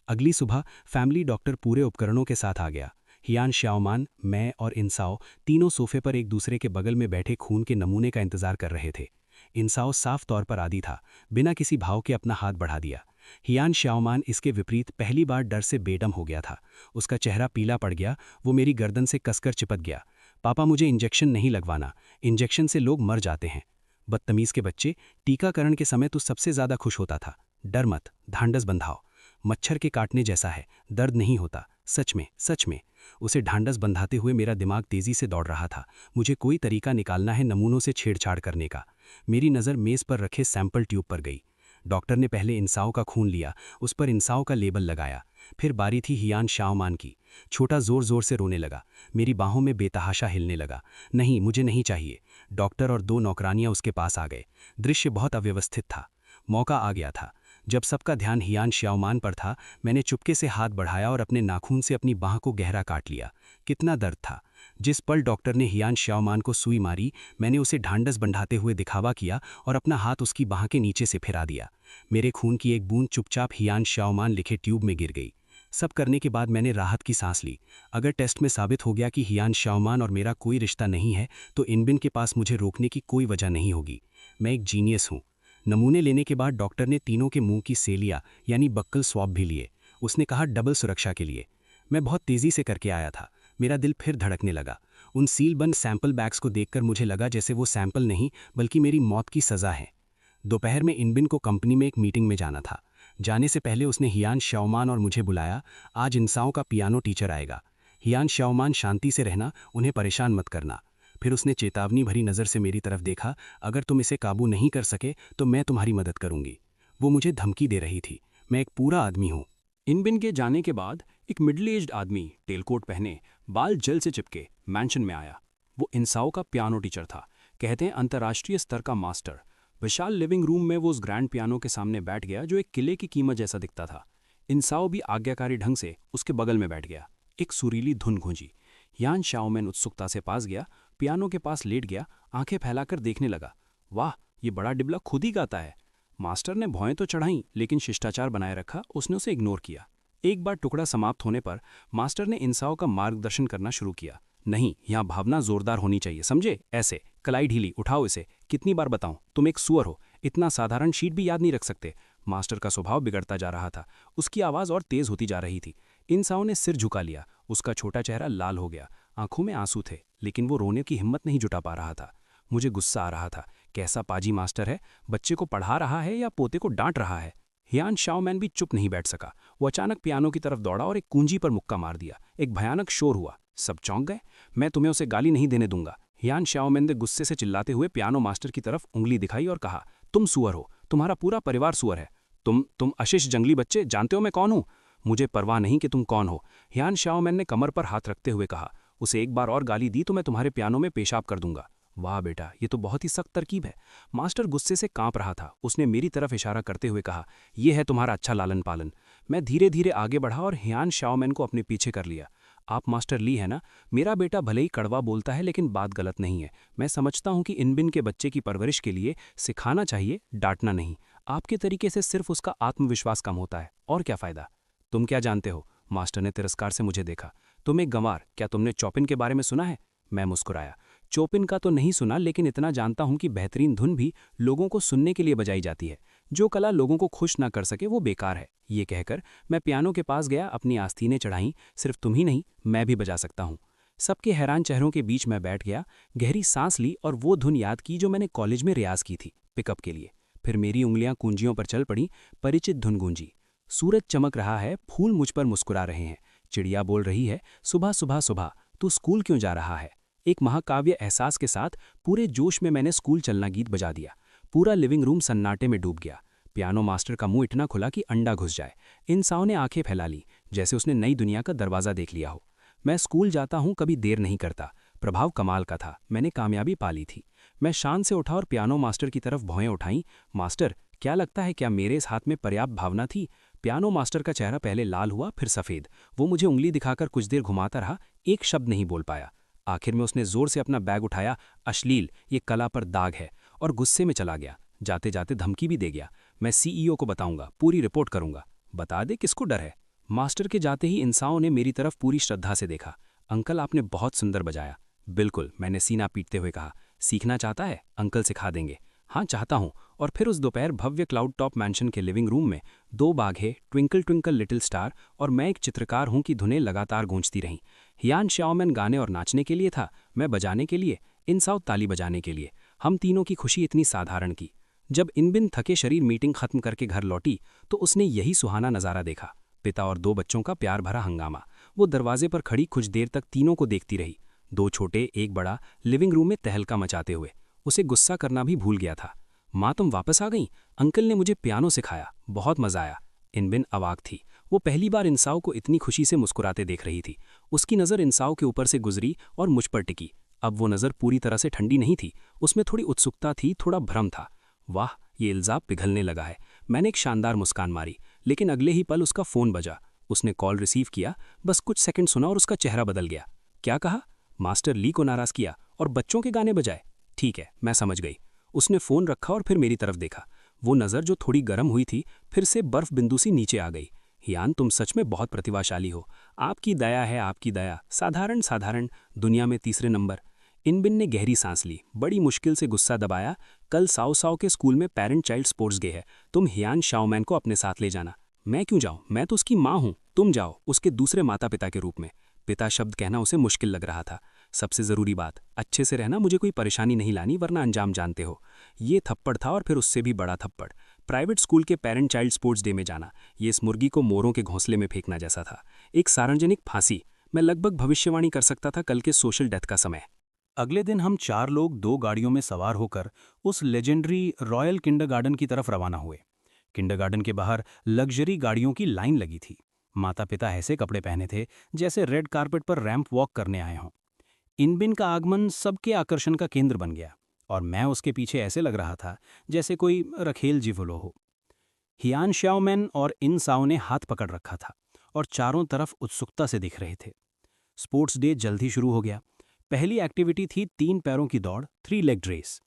अगली सुबह फैमिली डॉक्टर पूरे उपकरणों के साथ आ गया। हियान श्याओमान, मैं और इंसाओ तीनों सोफे पर एक दूसरे के बगल में बैठे खून के नमूने का इंतजार कर रहे थे। इंसाओ साफ तौर पर आदी था, बिना किसी भाव के अपना हाथ बढ़ा दिया। हियान श्याओमान इसके विपरीत पहली बार डर से बेदम हो गया था। उसका चेहरा पीला पड़ गया, वो मेरी गर्दन से कसकर चिपक गया। पापा, मुझे इंजेक्शन नहीं लगवाना, इंजेक्शन से लोग मर जाते हैं। बदतमीज के बच्चे, टीकाकरण के समय तू सबसे ज्यादा खुश होता था। डर मत, ढांढस बंधाओ। मच्छर के काटने जैसा है, दर्द नहीं होता। सच में, सच में। उसे ढांढस बंधाते हुए मेरा दिमाग तेजी से दौड़ रहा था। मुझे कोई तरीका निकालना है नमूनों से छेड़छाड़ करने का। मेरी नज़र मेज़ पर रखे सैंपल ट्यूब पर गई। डॉक्टर ने पहले इंसाओ का खून लिया, उस पर इंसाओ का लेबल लगाया। फिर बारी थी हियान श्याओमान की। छोटा जोर जोर से रोने लगा, मेरी बाहों में बेतहाशा हिलने लगा। नहीं, मुझे नहीं चाहिए। डॉक्टर और 2 नौकरानियां उसके पास आ गए। दृश्य बहुत अव्यवस्थित था। मौका आ गया था। जब सबका ध्यान हियान श्याओमान पर था, मैंने चुपके से हाथ बढ़ाया और अपने नाखून से अपनी बाह को गहरा काट लिया। कितना दर्द था। जिस पल डॉक्टर ने हियान श्याओमान को सुई मारी, मैंने उसे ढांढस बंधाते हुए दिखावा किया और अपना हाथ उसकी बाह के नीचे से फिरा दिया। मेरे खून की एक बूंद चुपचाप हियान श्याओमान लिखे ट्यूब में गिर गई। सब करने के बाद मैंने राहत की सांस ली। अगर टेस्ट में साबित हो गया कि हियान श्याओमान और मेरा कोई रिश्ता नहीं है, तो इनबिन के पास मुझे रोकने की कोई वजह नहीं होगी। मैं एक जीनियस हूँ। नमूने लेने के बाद डॉक्टर ने तीनों के मुंह की सेलिया यानी बक्कल स्वैब भी लिए। उसने कहा, डबल सुरक्षा के लिए। मैं बहुत तेजी से करके आया था। मेरा दिल फिर धड़कने लगा। उन सीलबंद सैंपल बैग्स को देखकर मुझे लगा जैसे वो सैंपल नहीं बल्कि मेरी मौत की सज़ा है। दोपहर में इनबिन को कंपनी में एक मीटिंग में जाना था। जाने से पहले उसने हियान शाओमान और मुझे बुलाया, आज इंसाओं का पियानो टीचर आएगा। हियान शाओमान, शांति से रहना, उन्हें परेशान मत करना। फिर उसने चेतावनी भरी नज़र से मेरी तरफ देखा, अगर तुम इसे काबू नहीं कर सके तो मैं तुम्हारी मदद करूंगी। वो मुझे धमकी दे रही थी। मैं एक पूरा आदमी हूँ। इनबिन के जाने के बाद एक मिडिल एज्ड आदमी टेलकोट पहने, बाल जल से चिपके मैंशन में आया। वो इंसाओं का पियानो टीचर था, कहते हैं अंतर्राष्ट्रीय स्तर का मास्टर। विशाल लिविंग रूम में वो उस ग्रैंड पियानो के सामने बैठ गया जो एक किले की कीमत जैसा दिखता था। इंसाओ भी आज्ञाकारी ढंग से उसके बगल में बैठ गया। एक सुरीली धुन गूंजी। यान शाओमेन उत्सुकता से पास गया, पियानो के पास लेट गया, आंखें फैलाकर देखने लगा। वाह, ये बड़ा डिबला खुद ही गाता है। मास्टर ने भौएं तो चढ़ाई, लेकिन शिष्टाचार बनाए रखा, उसने उसे इग्नोर किया। एक बार टुकड़ा समाप्त होने पर मास्टर ने इंसाओं का मार्गदर्शन करना शुरू किया। नहीं, यहाँ भावना जोरदार होनी चाहिए, समझे? ऐसे कलाई ढीली, उठाओ इसे। कितनी बार बताऊं, तुम एक सुअर हो, इतना साधारण शीट भी याद नहीं रख सकते। मास्टर का स्वभाव बिगड़ता जा रहा था, उसकी आवाज़ और तेज होती जा रही थी। इंसाओं ने सिर झुका लिया, उसका छोटा चेहरा लाल हो गया, आंखों में आंसू थे, लेकिन वो रोने की हिम्मत नहीं जुटा पा रहा था। मुझे गुस्सा आ रहा था। कैसा पाजी मास्टर है, बच्चे को पढ़ा रहा है या पोते को डांट रहा है? हियान शाओमैन भी चुप नहीं बैठ सका। वो अचानक पियानो की तरफ दौड़ा और एक कुंजी पर मुक्का मार दिया। एक भयानक शोर हुआ, सब चौंक गए। मैं तुम्हें उसे गाली नहीं देने दूंगा, हियान शाओमैन ने गुस्से से चिल्लाते हुए पियानो मास्टर की तरफ उंगली दिखाई और कहा, तुम सुअर हो, तुम्हारा पूरा परिवार सुअर है। तुम अशिष्ट जंगली बच्चे, जानते हो मैं कौन हूं? मुझे परवाह नहीं कि तुम कौन हो, हियान शाओमैन ने कमर पर हाथ रखते हुए कहा। उसे एक बार और गाली दी तो मैं तुम्हारे पियानो में पेशाब कर दूंगा। वाह बेटा, ये तो बहुत ही सख्त तरकीब है। मास्टर गुस्से से कांप रहा था। उसने मेरी तरफ इशारा करते हुए कहा, यह है तुम्हारा अच्छा लालन पालन। मैं धीरे धीरे आगे बढ़ा और हियान शाओमैन को अपने पीछे कर लिया। आप मास्टर ली है ना? मेरा बेटा भले ही कड़वा बोलता है, लेकिन बात गलत नहीं है। मैं समझता हूं कि इनबिन के बच्चे की परवरिश के लिए सिखाना चाहिए, डांटना नहीं। आपके तरीके से सिर्फ उसका आत्मविश्वास कम होता है, और क्या फ़ायदा? तुम क्या जानते हो? मास्टर ने तिरस्कार से मुझे देखा। तुम एक गंवार, क्या तुमने चौपिन के बारे में सुना है? मैं मुस्कुराया। चोपिन का तो नहीं सुना, लेकिन इतना जानता हूं कि बेहतरीन धुन भी लोगों को सुनने के लिए बजाई जाती है। जो कला लोगों को खुश ना कर सके वो बेकार है। ये कहकर मैं पियानो के पास गया, अपनी आस्तीनें चढ़ाईं। सिर्फ तुम ही नहीं, मैं भी बजा सकता हूँ। सबके हैरान चेहरों के बीच मैं बैठ गया, गहरी सांस ली और वो धुन याद की जो मैंने कॉलेज में रियाज की थी, पिकअप के लिए। फिर मेरी उंगलियां कुंजियों पर चल पड़ी, परिचित धुन गूंजी। सूरज चमक रहा है, फूल मुझ पर मुस्कुरा रहे हैं, चिड़िया बोल रही है, सुबह सुबह सुबह तू स्कूल क्यों जा रहा है? एक महाकाव्य एहसास के साथ पूरे जोश में मैंने स्कूल चलना गीत बजा दिया। पूरा लिविंग रूम सन्नाटे में डूब गया। पियानो मास्टर का मुंह इतना खुला कि अंडा घुस जाए। इंसाओं ने आंखें फैला ली, जैसे उसने नई दुनिया का दरवाज़ा देख लिया हो। मैं स्कूल जाता हूँ, कभी देर नहीं करता। प्रभाव कमाल का था, मैंने कामयाबी पा ली थी। मैं शान से उठा और पियानो मास्टर की तरफ भौएं उठाईं। मास्टर, क्या लगता है, क्या मेरे इस हाथ में पर्याप्त भावना थी? पियानो मास्टर का चेहरा पहले लाल हुआ, फिर सफ़ेद। वो मुझे उंगली दिखाकर कुछ देर घुमाता रहा, एक शब्द नहीं बोल पाया। आखिर में उसने जोर से अपना बैग उठाया। अश्लील, ये कला पर दाग है, और गुस्से में चला गया। जाते जाते धमकी भी दे गया, मैं सीईओ को बताऊंगा, पूरी रिपोर्ट करूंगा। बता दे, किसको डर है? मास्टर के जाते ही इंसाओं ने मेरी तरफ पूरी श्रद्धा से देखा। अंकल, आपने बहुत सुंदर बजाया। बिल्कुल, मैंने सीना पीटते हुए कहा। सीखना चाहता है? अंकल सिखा देंगे। हाँ, चाहता हूँ। और फिर उस दोपहर भव्य क्लाउड टॉप मैंशन के लिविंग रूम में 2 बाघे, ट्विंकल ट्विंकल लिटिल स्टार और मैं एक चित्रकार हूँ की धुनें लगातार गूंजती रहीं। हियान शाओमैन गाने और नाचने के लिए था, मैं बजाने के लिए, इंसाओ ताली बजाने के लिए। हम तीनों की खुशी इतनी साधारण की। जब इनबिन थके शरीर मीटिंग खत्म करके घर लौटी तो उसने यही सुहाना नज़ारा देखा। पिता और 2 बच्चों का प्यार भरा हंगामा। वो दरवाजे पर खड़ी कुछ देर तक तीनों को देखती रही। 2 छोटे, एक बड़ा, लिविंग रूम में तहलका मचाते हुए। उसे गुस्सा करना भी भूल गया था। माँ, तुम वापस आ गई? अंकल ने मुझे पियानो सिखाया, बहुत मजा आया। इनबिन अवाक थी। वो पहली बार इंसाओं को इतनी खुशी से मुस्कुराते देख रही थी। उसकी नज़र इंसाओं के ऊपर से गुजरी और मुझ पर टिकी। अब वो नज़र पूरी तरह से ठंडी नहीं थी, उसमें थोड़ी उत्सुकता थी, थोड़ा भ्रम था। वाह, ये इल्जाम पिघलने लगा है। मैंने एक शानदार मुस्कान मारी, लेकिन अगले ही पल उसका फ़ोन बजा। उसने कॉल रिसीव किया, बस कुछ सेकंड सुना और उसका चेहरा बदल गया। क्या कहा? मास्टर ली को नाराज़ किया और बच्चों के गाने बजाए? ठीक है, मैं समझ गई। उसने फ़ोन रखा और फिर मेरी तरफ देखा। वो नज़र जो थोड़ी गर्म हुई थी, फिर से बर्फ बिंदु सी नीचे आ गई। हियान, तुम सच में बहुत प्रतिभाशाली हो। आपकी दया है, आपकी दया। साधारण साधारण, दुनिया में तीसरे नंबर। इनबिन ने गहरी सांस ली, बड़ी मुश्किल से गुस्सा दबाया। कल साओ साओ के स्कूल में पेरेंट चाइल्ड स्पोर्ट्स डे है, तुम हियान शाओमैन को अपने साथ ले जाना। मैं क्यों जाऊँ? मैं तो उसकी माँ हूँ। तुम जाओ, उसके दूसरे माता पिता के रूप में। पिता शब्द कहना उसे मुश्किल लग रहा था। सबसे ज़रूरी बात, अच्छे से रहना, मुझे कोई परेशानी नहीं लानी वरना अंजाम जानते हो। ये थप्पड़ था और फिर उससे भी बड़ा थप्पड़। प्राइवेट स्कूल के पेरेंट चाइल्ड स्पोर्ट्स डे में जाना, ये इस मुर्गी को मोरों के घोंसले में फेंकना जैसा था। एक सार्वजनिक फांसी। मैं लगभग भविष्यवाणी कर सकता था कल के सोशल डेथ का समय। अगले दिन हम 4 लोग 2 गाड़ियों में सवार होकर उस लेजेंडरी रॉयल किंडरगार्टन की तरफ रवाना हुए। किंडरगार्टन के बाहर लग्जरी गाड़ियों की लाइन लगी थी। माता पिता ऐसे कपड़े पहने थे जैसे रेड कार्पेट पर रैंप वॉक करने आए हों। इनबिन का आगमन सबके आकर्षण का केंद्र बन गया और मैं उसके पीछे ऐसे लग रहा था जैसे कोई रखेल जिवलो हो। हियान श्याओमैन और इन साओ ने हाथ पकड़ रखा था और चारों तरफ उत्सुकता से दिख रहे थे। स्पोर्ट्स डे जल्द ही शुरू हो गया। पहली एक्टिविटी थी 3 पैरों की दौड़, 3 लेग रेस।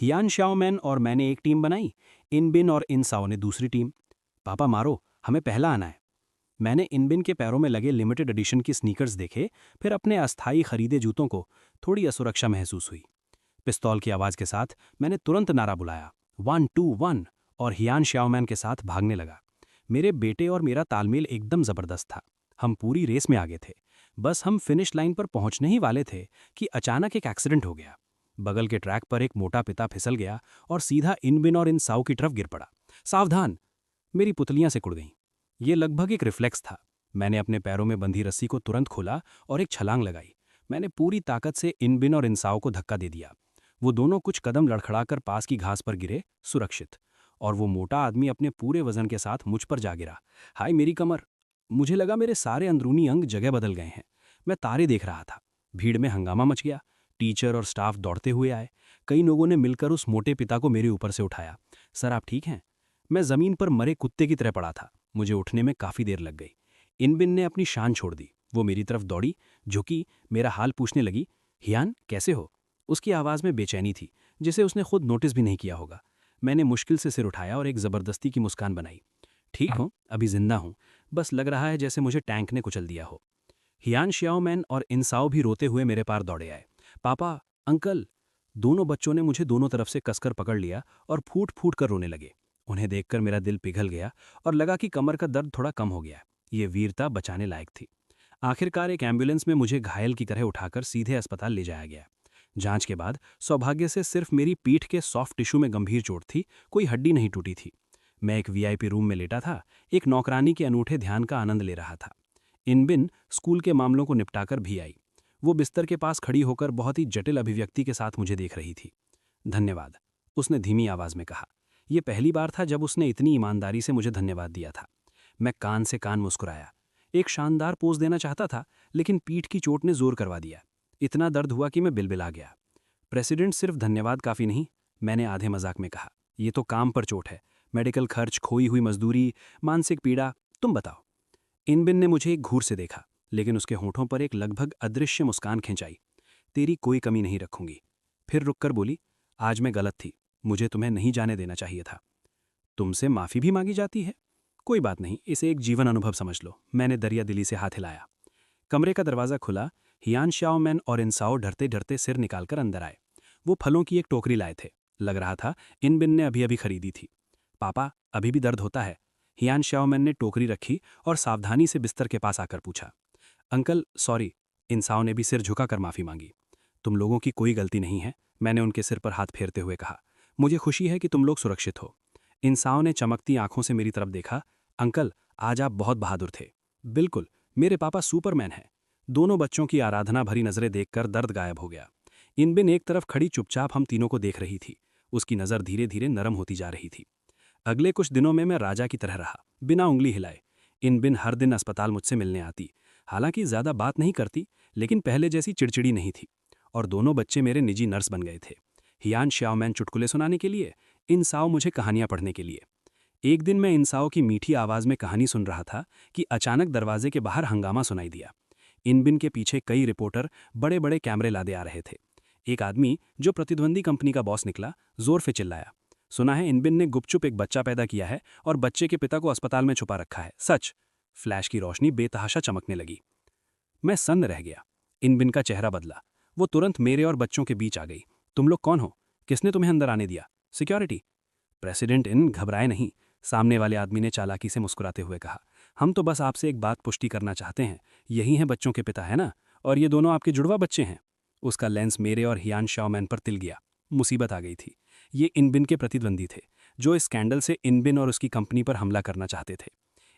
हियान श्याओमैन और मैंने एक टीम बनाई, इनबिन और इन साओ ने दूसरी टीम। पापा मारो, हमें पहला आना है। मैंने इनबिन के पैरों में लगे लिमिटेड एडिशन की स्नीकर्स देखे, फिर अपने अस्थायी खरीदे जूतों को थोड़ी असुरक्षा महसूस हुई। पिस्तौल की आवाज के साथ मैंने तुरंत नारा बुलाया, 1 2 1, और हियान श्याओमैन के साथ भागने लगा। मेरे बेटे और मेरा तालमेल एकदम जबरदस्त था। हम पूरी रेस में आगे थे। बस हम फिनिश लाइन पर पहुंचने ही वाले थे कि अचानक एक एक्सीडेंट हो गया। बगल के ट्रैक पर एक मोटा पिता फिसल गया और सीधा इनबिन और इन साओ की तरफ गिर पड़ा। सावधान! मेरी पुतलियां सिकुड़ गईं। ये लगभग एक रिफ्लेक्स था। मैंने अपने पैरों में बंधी रस्सी को तुरंत खोला और एक छलांग लगाई। मैंने पूरी ताकत से इनबिन और इंसाओ को धक्का दे दिया। वो दोनों कुछ कदम लड़खड़ाकर पास की घास पर गिरे, सुरक्षित। और वो मोटा आदमी अपने पूरे वजन के साथ मुझ पर जा गिरा। हाय मेरी कमर! मुझे लगा मेरे सारे अंदरूनी अंग जगह बदल गए हैं। मैं तारे देख रहा था। भीड़ में हंगामा मच गया। टीचर और स्टाफ दौड़ते हुए आए। कई लोगों ने मिलकर उस मोटे पिता को मेरे ऊपर से उठाया। सर आप ठीक हैं? मैं जमीन पर मरे कुत्ते की तरह पड़ा था। मुझे उठने में काफी देर लग गई। इनबिन ने अपनी शान छोड़ दी। वो मेरी तरफ दौड़ी, झुकी, मेरा हाल पूछने लगी। हियान कैसे हो? उसकी आवाज में बेचैनी थी, जिसे उसने खुद नोटिस भी नहीं किया होगा। मैंने मुश्किल से सिर उठाया और एक जबरदस्ती की मुस्कान बनाई। ठीक हूं, अभी जिंदा हूं, बस लग रहा है जैसे मुझे टैंक ने कुचल दिया हो। हियान श्याओमैन और इंसाओ भी रोते हुए मेरे पार दौड़े आए। पापा, अंकल! दोनों बच्चों ने मुझे दोनों तरफ से कसकर पकड़ लिया और फूट फूट कर रोने लगे। उन्हें देखकर मेरा दिल पिघल गया और लगा कि कमर का दर्द थोड़ा कम हो गया। ये वीरता बचाने लायक थी। आखिरकार एक एम्बुलेंस में मुझे घायल की तरह उठाकर सीधे अस्पताल ले जाया गया। जांच के बाद सौभाग्य से सिर्फ मेरी पीठ के सॉफ्ट टिश्यू में गंभीर चोट थी, कोई हड्डी नहीं टूटी थी। मैं एक वीआईपी रूम में लेटा था, एक नौकरानी के अनूठे ध्यान का आनंद ले रहा था। इनबिन स्कूल के मामलों को निपटाकर भी आई। वो बिस्तर के पास खड़ी होकर बहुत ही जटिल अभिव्यक्ति के साथ मुझे देख रही थी। धन्यवाद, उसने धीमी आवाज में कहा। यह पहली बार था जब उसने इतनी ईमानदारी से मुझे धन्यवाद दिया था। मैं कान से कान मुस्कुराया। एक शानदार पोज देना चाहता था, लेकिन पीठ की चोट ने जोर करवा दिया। इतना दर्द हुआ कि मैं बिलबिला गया। प्रेसिडेंट, सिर्फ धन्यवाद काफी नहीं, मैंने आधे मजाक में कहा। ये तो काम पर चोट है, मेडिकल खर्च, खोई हुई मजदूरी, मानसिक पीड़ा, तुम बताओ। इनबिन ने मुझे एक घूर से देखा, लेकिन उसके होठों पर एक लगभग अदृश्य मुस्कान खिंचाई। तेरी कोई कमी नहीं रखूंगी। फिर रुककर बोली, आज मैं गलत थी, मुझे तुम्हें नहीं जाने देना चाहिए था। तुमसे माफी भी मांगी जाती है? कोई बात नहीं, इसे एक जीवन अनुभव समझ लो। मैंने दरिया दिली से हाथ हिलाया। कमरे का दरवाजा खुला। हियान श्याओमैन और इंसाओ डरते डरते सिर निकालकर अंदर आए। वो फलों की एक टोकरी लाए थे। लग रहा था इनबिन ने अभी अभी खरीदी थी। पापा, अभी भी दर्द होता है? हियान श्याओमैन ने टोकरी रखी और सावधानी से बिस्तर के पास आकर पूछा। अंकल सॉरी, इंसाओ ने भी सिर झुकाकर माफी मांगी। तुम लोगों की कोई गलती नहीं है, मैंने उनके सिर पर हाथ फेरते हुए कहा। मुझे खुशी है कि तुम लोग सुरक्षित हो। इंसाओ ने चमकती आंखों से मेरी तरफ देखा। अंकल, आज आप बहुत बहादुर थे। बिल्कुल, मेरे पापा सुपरमैन हैं। दोनों बच्चों की आराधना भरी नजरें देखकर दर्द गायब हो गया। इनबिन एक तरफ खड़ी चुपचाप हम तीनों को देख रही थी। उसकी नजर धीरे धीरे नरम होती जा रही थी। अगले कुछ दिनों में मैं राजा की तरह रहा, बिना उंगली हिलाए। इनबिन हर दिन अस्पताल मुझसे मिलने आती। हालांकि ज्यादा बात नहीं करती, लेकिन पहले जैसी चिड़चिड़ी नहीं थी। और दोनों बच्चे मेरे निजी नर्स बन गए थे। हियान श्याओमैन चुटकुले सुनाने के लिए, इंसाओ मुझे कहानियां पढ़ने के लिए। एक दिन मैं इंसाओ की मीठी आवाज में कहानी सुन रहा था कि अचानक दरवाजे के बाहर हंगामा सुनाई दिया। इनबिन के पीछे कई रिपोर्टर बड़े बड़े कैमरे लादे आ रहे थे। एक आदमी, जो प्रतिद्वंदी कंपनी का बॉस निकला, जोर से चिल्लाया, सुना है इनबिन ने गुपचुप एक बच्चा पैदा किया है और बच्चे के पिता को अस्पताल में छुपा रखा है, सच? फ्लैश की रोशनी बेतहाशा चमकने लगी। मैं सन्न रह गया। इनबिन का चेहरा बदला। वो तुरंत मेरे और बच्चों के बीच आ गई। तुम लोग कौन हो? किसने तुम्हें अंदर आने दिया? सिक्योरिटी। प्रेसिडेंट इन, घबराए नहीं, सामने वाले आदमी ने चालाकी से मुस्कुराते हुए कहा। हम तो बस आपसे एक बात पुष्टि करना चाहते हैं। यही हैं बच्चों के पिता, है ना? और ये दोनों आपके जुड़वा बच्चे हैं? उसका लेंस मेरे और हियान शाओमैन पर तिल गया। मुसीबत आ गई थी। ये इनबिन के प्रतिद्वंदी थे, जो इस स्कैंडल से इनबिन और उसकी कंपनी पर हमला करना चाहते थे।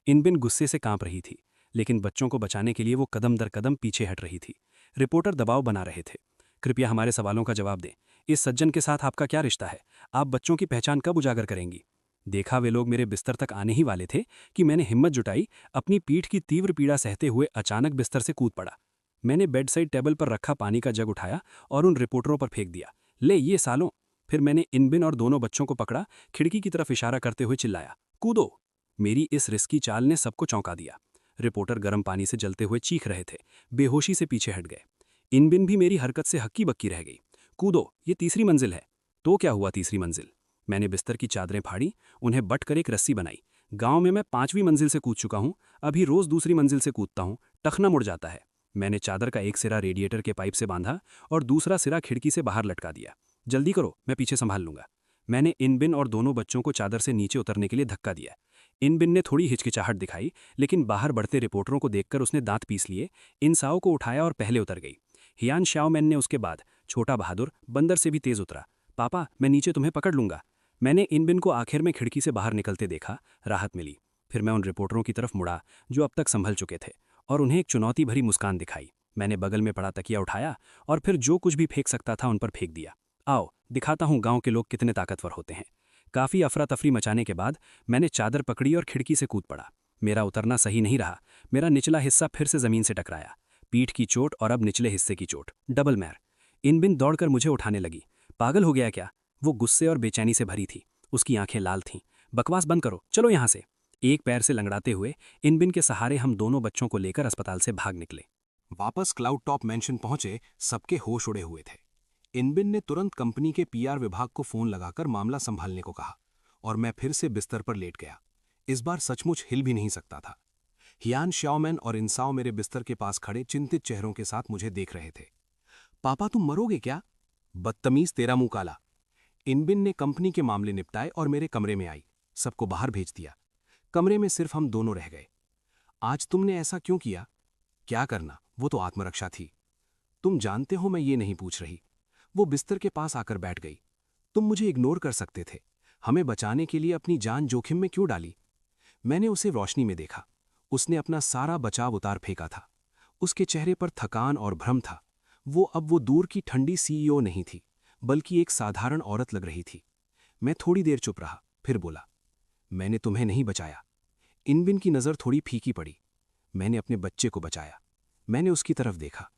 इनबिन गुस्से से कांप रही थी, लेकिन बच्चों को बचाने के लिए वो कदम दर कदम पीछे हट रही थी। रिपोर्टर दबाव बना रहे थे। कृपया हमारे सवालों का जवाब दें। इस सज्जन के साथ आपका क्या रिश्ता है? आप बच्चों की पहचान कब उजागर करेंगी? देखा वे लोग मेरे बिस्तर तक आने ही वाले थे कि मैंने हिम्मत जुटाई, अपनी पीठ की तीव्र पीड़ा सहते हुए अचानक बिस्तर से कूद पड़ा। मैंने बेड साइड टेबल पर रखा पानी का जग उठाया और उन रिपोर्टरों पर फेंक दिया। ले ये सालों! फिर मैंने इनबिन और दोनों बच्चों को पकड़ा, खिड़की की तरफ इशारा करते हुए चिल्लाया, कूदो! मेरी इस रिस्की चाल ने सबको चौंका दिया। रिपोर्टर गर्म पानी से जलते हुए चीख रहे थे, बेहोशी से पीछे हट गए। इनबिन भी मेरी हरकत से हक्की बक्की रह गई। कूदो, ये तीसरी मंजिल है। तो क्या हुआ तीसरी मंजिल? मैंने बिस्तर की चादरें फाड़ी, उन्हें बट कर एक रस्सी बनाई। गांव में मैं 5वीं मंजिल से कूद चुका हूं, अभी रोज दूसरी मंजिल से कूदता हूं, टखना मुड़ जाता है। मैंने चादर का एक सिरा रेडिएटर के पाइप से बांधा और दूसरा सिरा खिड़की से बाहर लटका दिया। जल्दी करो, मैं पीछे संभाल लूंगा। मैंने इनबिन और दोनों बच्चों को चादर से नीचे उतरने के लिए धक्का दिया। इनबिन ने थोड़ी हिचकिचाहट दिखाई, लेकिन बाहर बढ़ते रिपोर्टरों को देखकर उसने दांत पीस लिए, इंसाओं को उठाया और पहले उतर गई। हियान शाओमैन ने उसके बाद, छोटा बहादुर बंदर से भी तेज उतरा। पापा, मैं नीचे तुम्हें पकड़ लूंगा। मैंने इनबिन को आखिर में खिड़की से बाहर निकलते देखा, राहत मिली। फिर मैं उन रिपोर्टरों की तरफ मुड़ा जो अब तक संभल चुके थे, और उन्हें एक चुनौती भरी मुस्कान दिखाई। मैंने बगल में पड़ा तकिया उठाया और फिर जो कुछ भी फेंक सकता था उन पर फेंक दिया। आओ, दिखाता हूं गांव के लोग कितने ताकतवर होते हैं। काफी अफरा तफरी मचाने के बाद मैंने चादर पकड़ी और खिड़की से कूद पड़ा। मेरा उतरना सही नहीं रहा। मेरा निचला हिस्सा फिर से जमीन से टकराया। पीठ की चोट और अब निचले हिस्से की चोट, डबल मैर। इनबिन दौड़कर मुझे उठाने लगी। पागल हो गया क्या? वो गुस्से और बेचैनी से भरी थी। उसकी आंखें लाल थीं। बकवास बंद करो, चलो यहां से। एक पैर से लंगड़ाते हुए इनबिन के सहारे हम दोनों बच्चों को लेकर अस्पताल से भाग निकले। वापस क्लाउड टॉप मेंशन पहुंचे, सबके होश उड़े हुए थे। इनबिन ने तुरंत कंपनी के पीआर विभाग को फोन लगाकर मामला संभालने को कहा और मैं फिर से बिस्तर पर लेट गया। इस बार सचमुच हिल भी नहीं सकता था। हियान शाओमैन और इंसाओ मेरे बिस्तर के पास खड़े चिंतित चेहरों के साथ मुझे देख रहे थे। पापा, तुम मरोगे क्या? बदतमीज, तेरा मुंह काला। इनबिन ने कंपनी के मामले निपटाए और मेरे कमरे में आई। सबको बाहर भेज दिया। कमरे में सिर्फ हम दोनों रह गए। आज तुमने ऐसा क्यों किया? क्या करना, वो तो आत्मरक्षा थी। तुम जानते हो मैं ये नहीं पूछ रही। वो बिस्तर के पास आकर बैठ गई। तुम मुझे इग्नोर कर सकते थे। हमें बचाने के लिए अपनी जान जोखिम में क्यों डाली? मैंने उसे रोशनी में देखा। उसने अपना सारा बचाव उतार फेंका था। उसके चेहरे पर थकान और भ्रम था। वो दूर की ठंडी सीईओ नहीं थी, बल्कि एक साधारण औरत लग रही थी। मैं थोड़ी देर चुप रहा, फिर बोला, मैंने तुम्हें नहीं बचाया। इनबिन की नज़र थोड़ी फीकी पड़ी। मैंने अपने बच्चे को बचाया। मैंने उसकी तरफ देखा।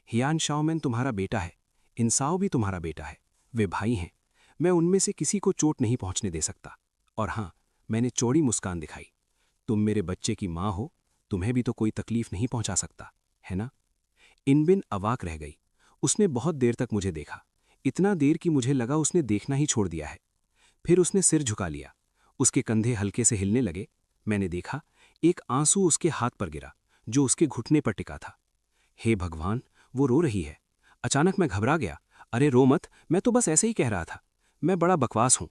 हियान शाओमैन तुम्हारा बेटा है, इंसाओ भी तुम्हारा बेटा है। वे भाई हैं। मैं उनमें से किसी को चोट नहीं पहुंचने दे सकता। और हां, मैंने चौड़ी मुस्कान दिखाई। तुम मेरे बच्चे की मां हो, तुम्हें भी तो कोई तकलीफ नहीं पहुंचा सकता, है ना? इनबिन अवाक रह गई। उसने बहुत देर तक मुझे देखा, इतना देर कि मुझे लगा उसने देखना ही छोड़ दिया है। फिर उसने सिर झुका लिया। उसके कंधे हल्के से हिलने लगे। मैंने देखा, एक आंसू उसके हाथ पर गिरा जो उसके घुटने पर टिका था। हे भगवान, वो रो रही है। अचानक मैं घबरा गया। अरे रो मत, मैं तो बस ऐसे ही कह रहा था। मैं बड़ा बकवास हूं।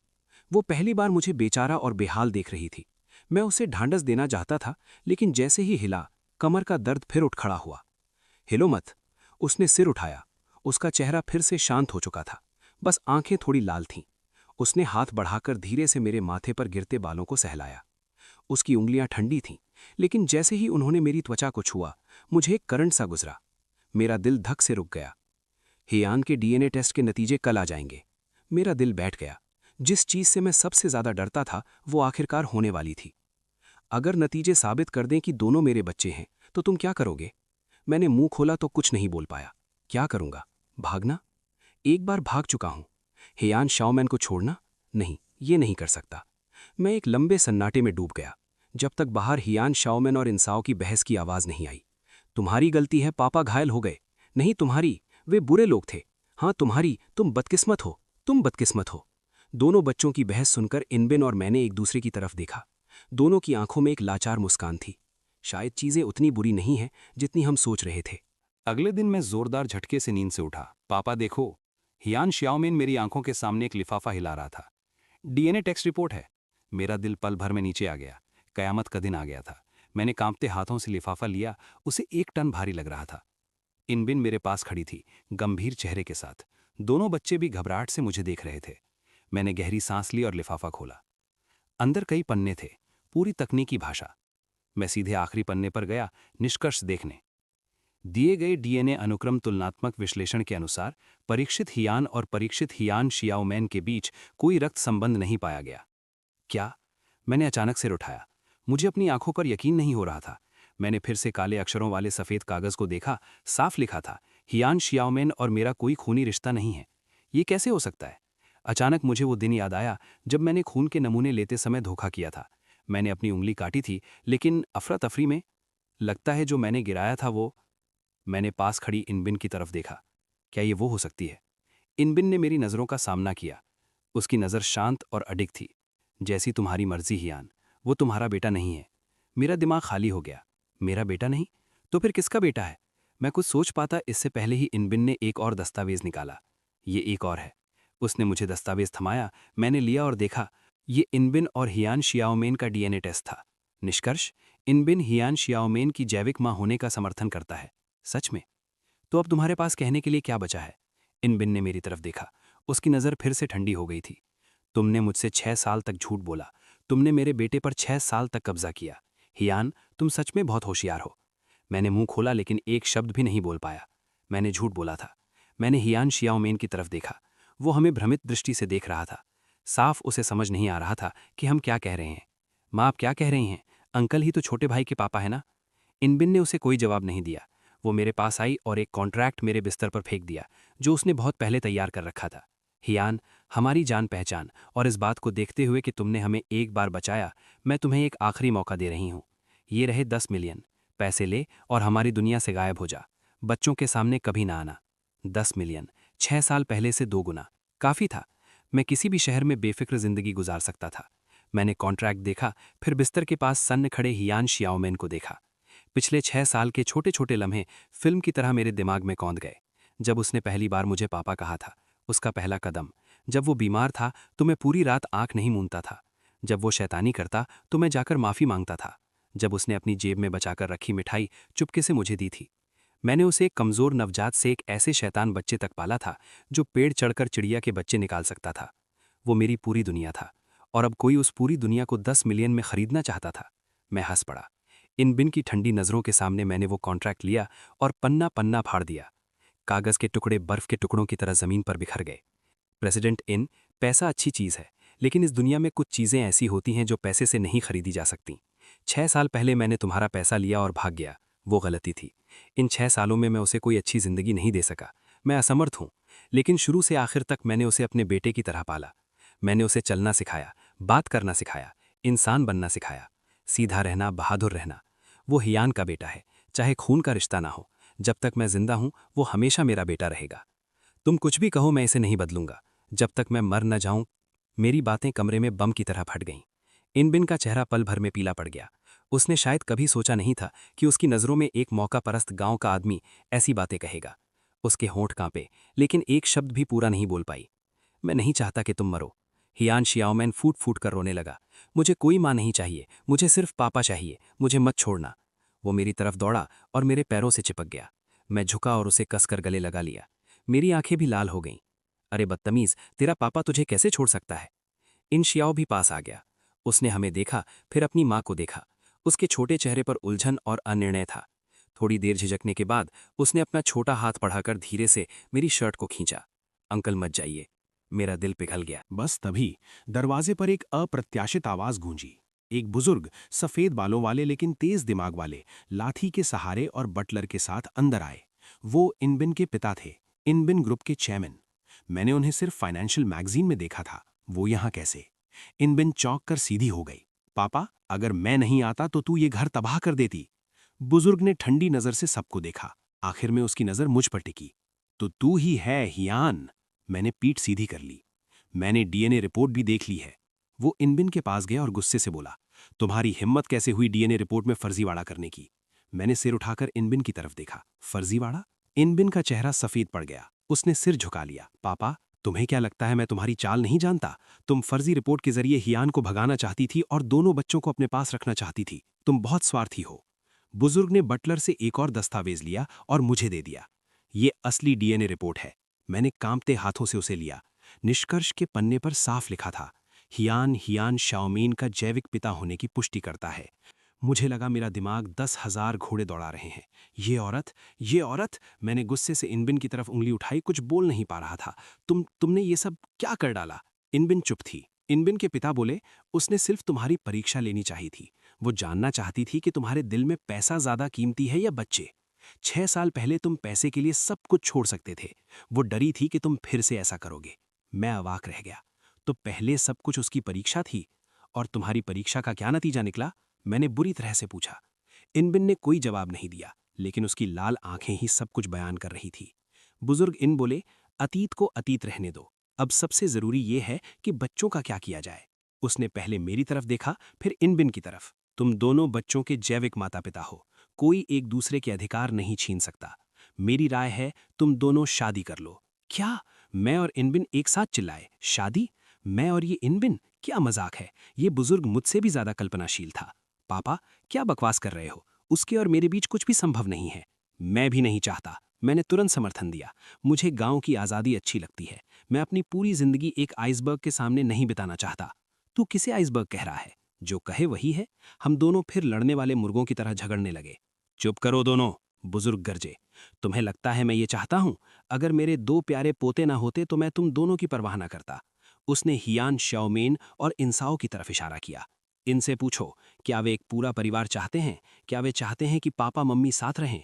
वो पहली बार मुझे बेचारा और बेहाल देख रही थी। मैं उसे ढांढस देना चाहता था, लेकिन जैसे ही हिला, कमर का दर्द फिर उठ खड़ा हुआ। हिलो मत। उसने सिर उठाया। उसका चेहरा फिर से शांत हो चुका था, बस आंखें थोड़ी लाल थीं। उसने हाथ बढ़ाकर धीरे से मेरे माथे पर गिरते बालों को सहलाया। उसकी उंगलियां ठंडी थीं, लेकिन जैसे ही उन्होंने मेरी त्वचा को छुआ, मुझे एक करंट सा गुजरा। मेरा दिल धक से रुक गया। हियान के डीएनए टेस्ट के नतीजे कल आ जाएंगे। मेरा दिल बैठ गया। जिस चीज से मैं सबसे ज्यादा डरता था, वो आखिरकार होने वाली थी। अगर नतीजे साबित कर दें कि दोनों मेरे बच्चे हैं, तो तुम क्या करोगे? मैंने मुंह खोला तो कुछ नहीं बोल पाया। क्या करूंगा? भागना? एक बार भाग चुका हूं। हियान शाओमैन को छोड़ना? नहीं, ये नहीं कर सकता। मैं एक लंबे सन्नाटे में डूब गया, जब तक बाहर हियान शाओमैन और इंसाओ की बहस की आवाज नहीं आई। तुम्हारी गलती है, पापा घायल हो गए। नहीं तुम्हारी, वे बुरे लोग थे। हाँ तुम्हारी, तुम बदकिस्मत हो, तुम बदकिस्मत हो। दोनों बच्चों की बहस सुनकर इनबिन और मैंने एक दूसरे की तरफ देखा। दोनों की आंखों में एक लाचार मुस्कान थी। शायद चीजें उतनी बुरी नहीं हैं जितनी हम सोच रहे थे। अगले दिन मैं जोरदार झटके से नींद से उठा। पापा देखो, हियान शाओमैन मेरी आंखों के सामने एक लिफाफा हिला रहा था। डीएनए टेस्ट रिपोर्ट है। मेरा दिल पल भर में नीचे आ गया। कयामत का दिन आ गया था। मैंने कांपते हाथों से लिफाफा लिया। उसे 1 टन भारी लग रहा था। इनबिन मेरे पास खड़ी थी, गंभीर चेहरे के साथ। दोनों बच्चे भी घबराहट से मुझे देख रहे थे। मैंने गहरी सांस ली और लिफाफा खोला। अंदर कई पन्ने थे, पूरी तकनीकी भाषा। मैं सीधे आखिरी पन्ने पर गया, निष्कर्ष देखने। दिए गए डीएनए अनुक्रम तुलनात्मक विश्लेषण के अनुसार परीक्षित हियान और परीक्षित हियान शियाओमैन के बीच कोई रक्त संबंध नहीं पाया गया। क्या? मैंने अचानक सिर उठाया। मुझे अपनी आंखों पर यकीन नहीं हो रहा था। मैंने फिर से काले अक्षरों वाले सफेद कागज को देखा। साफ लिखा था, हियान शियाओमैन और मेरा कोई खूनी रिश्ता नहीं है। ये कैसे हो सकता है? अचानक मुझे वो दिन याद आया जब मैंने खून के नमूने लेते समय धोखा किया था। मैंने अपनी उंगली काटी थी, लेकिन अफरा तफरी में लगता है जो मैंने गिराया था वो। मैंने पास खड़ी इनबिन की तरफ देखा। क्या ये वो हो सकती है? इनबिन ने मेरी नज़रों का सामना किया। उसकी नज़र शांत और अडिग थी। जैसी तुम्हारी मर्जी हियान, वो तुम्हारा बेटा नहीं है। मेरा दिमाग खाली हो गया। मेरा बेटा नहीं? तो फिर किसका बेटा है? मैं कुछ सोच पाता इससे पहले ही इनबिन ने एक और दस्तावेज निकाला। ये एक और है। उसने मुझे दस्तावेज थमाया। मैंने लिया और देखा, ये इनबिन और हियान शियाओमेन का डीएनए टेस्ट था। निष्कर्ष, इनबिन हियान शियाओमेन की जैविक मां होने का समर्थन करता है। सच में? तो अब तुम्हारे पास कहने के लिए क्या बचा है? इनबिन ने मेरी तरफ देखा। उसकी नज़र फिर से ठंडी हो गई थी। तुमने मुझसे 6 साल तक झूठ बोला। तुमने मेरे बेटे पर 6 साल तक कब्जा किया। हियान, तुम सच में बहुत होशियार हो। मैंने मुंह खोला लेकिन एक शब्द भी नहीं बोल पाया। मैंने झूठ बोला था। मैंने हियान शियाओमेन की तरफ देखा। वो हमें भ्रमित दृष्टि से देख रहा था। साफ उसे समझ नहीं आ रहा था कि हम क्या कह रहे हैं। माँ, आप क्या कह रही हैं? अंकल ही तो छोटे भाई के पापा है ना? इनबिन ने उसे कोई जवाब नहीं दिया। वो मेरे पास आई और एक कॉन्ट्रैक्ट मेरे बिस्तर पर फेंक दिया, जो उसने बहुत पहले तैयार कर रखा था। हियान, हमारी जान पहचान और इस बात को देखते हुए कि तुमने हमें एक बार बचाया, मैं तुम्हें एक आखिरी मौका दे रही हूँ। ये रहे 10 मिलियन। पैसे ले और हमारी दुनिया से गायब हो जा। बच्चों के सामने कभी ना आना। 10 मिलियन, 6 साल पहले से 2 गुना। काफ़ी था। मैं किसी भी शहर में बेफिक्र जिंदगी गुजार सकता था। मैंने कॉन्ट्रैक्ट देखा, फिर बिस्तर के पास सन्न खड़े हियान शियाओमेन को देखा। पिछले 6 साल के छोटे छोटे लम्हे फिल्म की तरह मेरे दिमाग में कौंध गए। जब उसने पहली बार मुझे पापा कहा था, उसका पहला कदम। जब वो बीमार था तो मैं पूरी रात आंख नहीं मूंदता था। जब वो शैतानी करता तो मैं जाकर माफ़ी मांगता था। जब उसने अपनी जेब में बचाकर रखी मिठाई चुपके से मुझे दी थी। मैंने उसे एक कमज़ोर नवजात से एक ऐसे शैतान बच्चे तक पाला था जो पेड़ चढ़कर चिड़िया के बच्चे निकाल सकता था। वो मेरी पूरी दुनिया था और अब कोई उस पूरी दुनिया को 10 मिलियन में खरीदना चाहता था। मैं हंस पड़ा। इनबिन की ठंडी नज़रों के सामने मैंने वो कॉन्ट्रैक्ट लिया और पन्ना पन्ना फाड़ दिया। कागज़ के टुकड़े बर्फ के टुकड़ों की तरह ज़मीन पर बिखर गए। प्रेसिडेंट इन, पैसा अच्छी चीज़ है, लेकिन इस दुनिया में कुछ चीज़ें ऐसी होती हैं जो पैसे से नहीं खरीदी जा सकती। 6 साल पहले मैंने तुम्हारा पैसा लिया और भाग गया, वो गलती थी। इन 6 सालों में मैं उसे कोई अच्छी ज़िंदगी नहीं दे सका। मैं असमर्थ हूँ, लेकिन शुरू से आखिर तक मैंने उसे अपने बेटे की तरह पाला। मैंने उसे चलना सिखाया, बात करना सिखाया, इंसान बनना सिखाया, सीधा रहना, बहादुर रहना। वो हियान का बेटा है, चाहे खून का रिश्ता ना हो। जब तक मैं जिंदा हूं, वो हमेशा मेरा बेटा रहेगा। तुम कुछ भी कहो, मैं इसे नहीं बदलूंगा। जब तक मैं मर न जाऊं। मेरी बातें कमरे में बम की तरह फट गईं। इनबिन का चेहरा पल भर में पीला पड़ गया। उसने शायद कभी सोचा नहीं था कि उसकी नज़रों में एक मौका परस्त गांव का आदमी ऐसी बातें कहेगा। उसके होंठ कांपे, लेकिन एक शब्द भी पूरा नहीं बोल पाई। मैं नहीं चाहता कि तुम मरो। हियान शियाओमैन फूट फूट कर रोने लगा। मुझे कोई माँ नहीं चाहिए, मुझे सिर्फ पापा चाहिए, मुझे मत छोड़ना। वो मेरी तरफ दौड़ा और मेरे पैरों से चिपक गया। मैं झुका और उसे कसकर गले लगा लिया। मेरी आंखें भी लाल हो गईं। अरे बदतमीज, तेरा पापा तुझे कैसे छोड़ सकता है? इन शियाओ भी पास आ गया। उसने हमें देखा, फिर अपनी माँ को देखा। उसके छोटे चेहरे पर उलझन और अनिर्णय था। थोड़ी देर झिझकने के बाद उसने अपना छोटा हाथ बढ़ाकर धीरे से मेरी शर्ट को खींचा। अंकल मत जाइए। मेरा दिल पिघल गया। बस तभी दरवाजे पर एक अप्रत्याशित आवाज गूंजी। एक बुजुर्ग, सफेद बालों वाले लेकिन तेज दिमाग वाले, लाठी के सहारे और बटलर के साथ अंदर आए। वो इनबिन के पिता थे, इनबिन ग्रुप के चेयरमैन। मैंने उन्हें सिर्फ फाइनेंशियल मैगजीन में देखा था, वो यहाँ कैसे? इनबिन चौंक कर सीधी हो गई। पापा, अगर मैं नहीं आता तो तू ये घर तबाह कर देती। बुजुर्ग ने ठंडी नजर से सबको देखा। आखिर में उसकी नजर मुझ पर टिकी। तो तू ही है हियान। मैंने पीठ सीधी कर ली। मैंने डीएनए रिपोर्ट भी देख ली है। वो इनबिन के पास गया और गुस्से से बोला, तुम्हारी हिम्मत कैसे हुई डीएनए रिपोर्ट में फर्जीवाड़ा करने की? मैंने सिर उठाकर इनबिन की तरफ देखा। फर्जीवाड़ा? इनबिन का चेहरा सफेद पड़ गया। उसने सिर झुका लिया। पापा, तुम्हें क्या लगता है मैं तुम्हारी चाल नहीं जानता? तुम फर्जी रिपोर्ट के जरिए हियान को भगाना चाहती थी और दोनों बच्चों को अपने पास रखना चाहती थी। तुम बहुत स्वार्थी हो। बुजुर्ग ने बटलर से एक और दस्तावेज लिया और मुझे दे दिया। ये असली डीएनए रिपोर्ट है। मैंने कांपते हाथों से उसे लिया। निष्कर्ष के पन्ने पर साफ लिखा था, हियान शाओमेन का जैविक पिता होने की पुष्टि करता है। मुझे लगा मेरा दिमाग 10,000 घोड़े दौड़ा रहे हैं। ये औरत, मैंने गुस्से से इनबिन की तरफ उंगली उठाई, कुछ बोल नहीं पा रहा था। तुमने ये सब क्या कर डाला? इनबिन चुप थी। इनबिन के पिता बोले, उसने सिर्फ तुम्हारी परीक्षा लेनी चाहिए थी। वो जानना चाहती थी कि तुम्हारे दिल में पैसा ज्यादा कीमती है या बच्चे। 6 साल पहले तुम पैसे के लिए सब कुछ छोड़ सकते थे। वो डरी थी कि तुम फिर से ऐसा करोगे। मैं अवाक रह गया। तो पहले सब कुछ उसकी परीक्षा थी, और तुम्हारी परीक्षा का क्या नतीजा निकला? मैंने बुरी तरह से पूछा। इनबिन ने कोई जवाब नहीं दिया, लेकिन उसकी लाल आंखें ही सब कुछ बयान कर रही थी। बुजुर्ग इन बोले, अतीत को अतीत रहने दो। अब सबसे जरूरी ये है कि बच्चों का क्या किया जाए। उसने पहले मेरी तरफ देखा, फिर इनबिन की तरफ। तुम दोनों बच्चों के जैविक माता पिता हो। कोई एक दूसरे के अधिकार नहीं छीन सकता। मेरी राय है, तुम दोनों शादी कर लो। क्या? मैं और इनबिन एक साथ चिल्लाए। शादी? मैं और ये इनबिन? क्या मजाक है? ये बुजुर्ग मुझसे भी ज्यादा कल्पनाशील था। पापा, क्या बकवास कर रहे हो? उसके और मेरे बीच कुछ भी संभव नहीं है। मैं भी नहीं चाहता। मैंने तुरंत समर्थन दिया। मुझे गांव की आज़ादी अच्छी लगती है। मैं अपनी पूरी जिंदगी एक आइसबर्ग के सामने नहीं बिताना चाहता। तू किसे आइसबर्ग कह रहा है? जो कहे वही है। हम दोनों फिर लड़ने वाले मुर्गों की तरह झगड़ने लगे। चुप करो दोनों, बुजुर्ग गरजे। तुम्हें लगता है मैं ये चाहता हूं? अगर मेरे 2 प्यारे पोते ना होते तो मैं तुम दोनों की परवाह ना करता। उसने हियान शाओमेन और इंसाओ की तरफ इशारा किया। इनसे पूछो, क्या वे एक पूरा परिवार चाहते हैं? क्या वे चाहते हैं कि पापा मम्मी साथ रहें?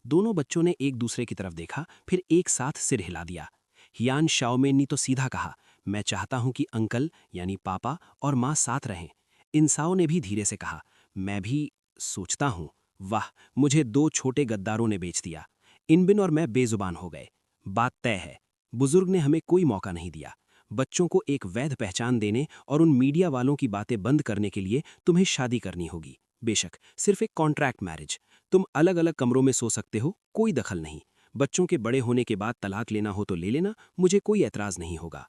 दोनों बच्चों ने एक दूसरे की तरफ देखा, फिर एक साथ सिर हिला दिया। हियान शाओमेन ने तो सीधा कहा, मैं चाहता हूं कि अंकल यानी पापा और माँ साथ रहें। इंसाओ ने भी धीरे से कहा, मैं भी सोचता हूं। वाह, मुझे 2 छोटे गद्दारों ने बेच दिया। इनबिन और मैं बेजुबान हो गए। बात तय है। बुजुर्ग ने हमें कोई मौका नहीं दिया। बच्चों को एक वैध पहचान देने और उन मीडिया वालों की बातें बंद करने के लिए तुम्हें शादी करनी होगी। बेशक सिर्फ एक कॉन्ट्रैक्ट मैरिज। तुम अलग अलग कमरों में सो सकते हो, कोई दखल नहीं। बच्चों के बड़े होने के बाद तलाक लेना हो तो ले लेना, मुझे कोई ऐतराज नहीं होगा।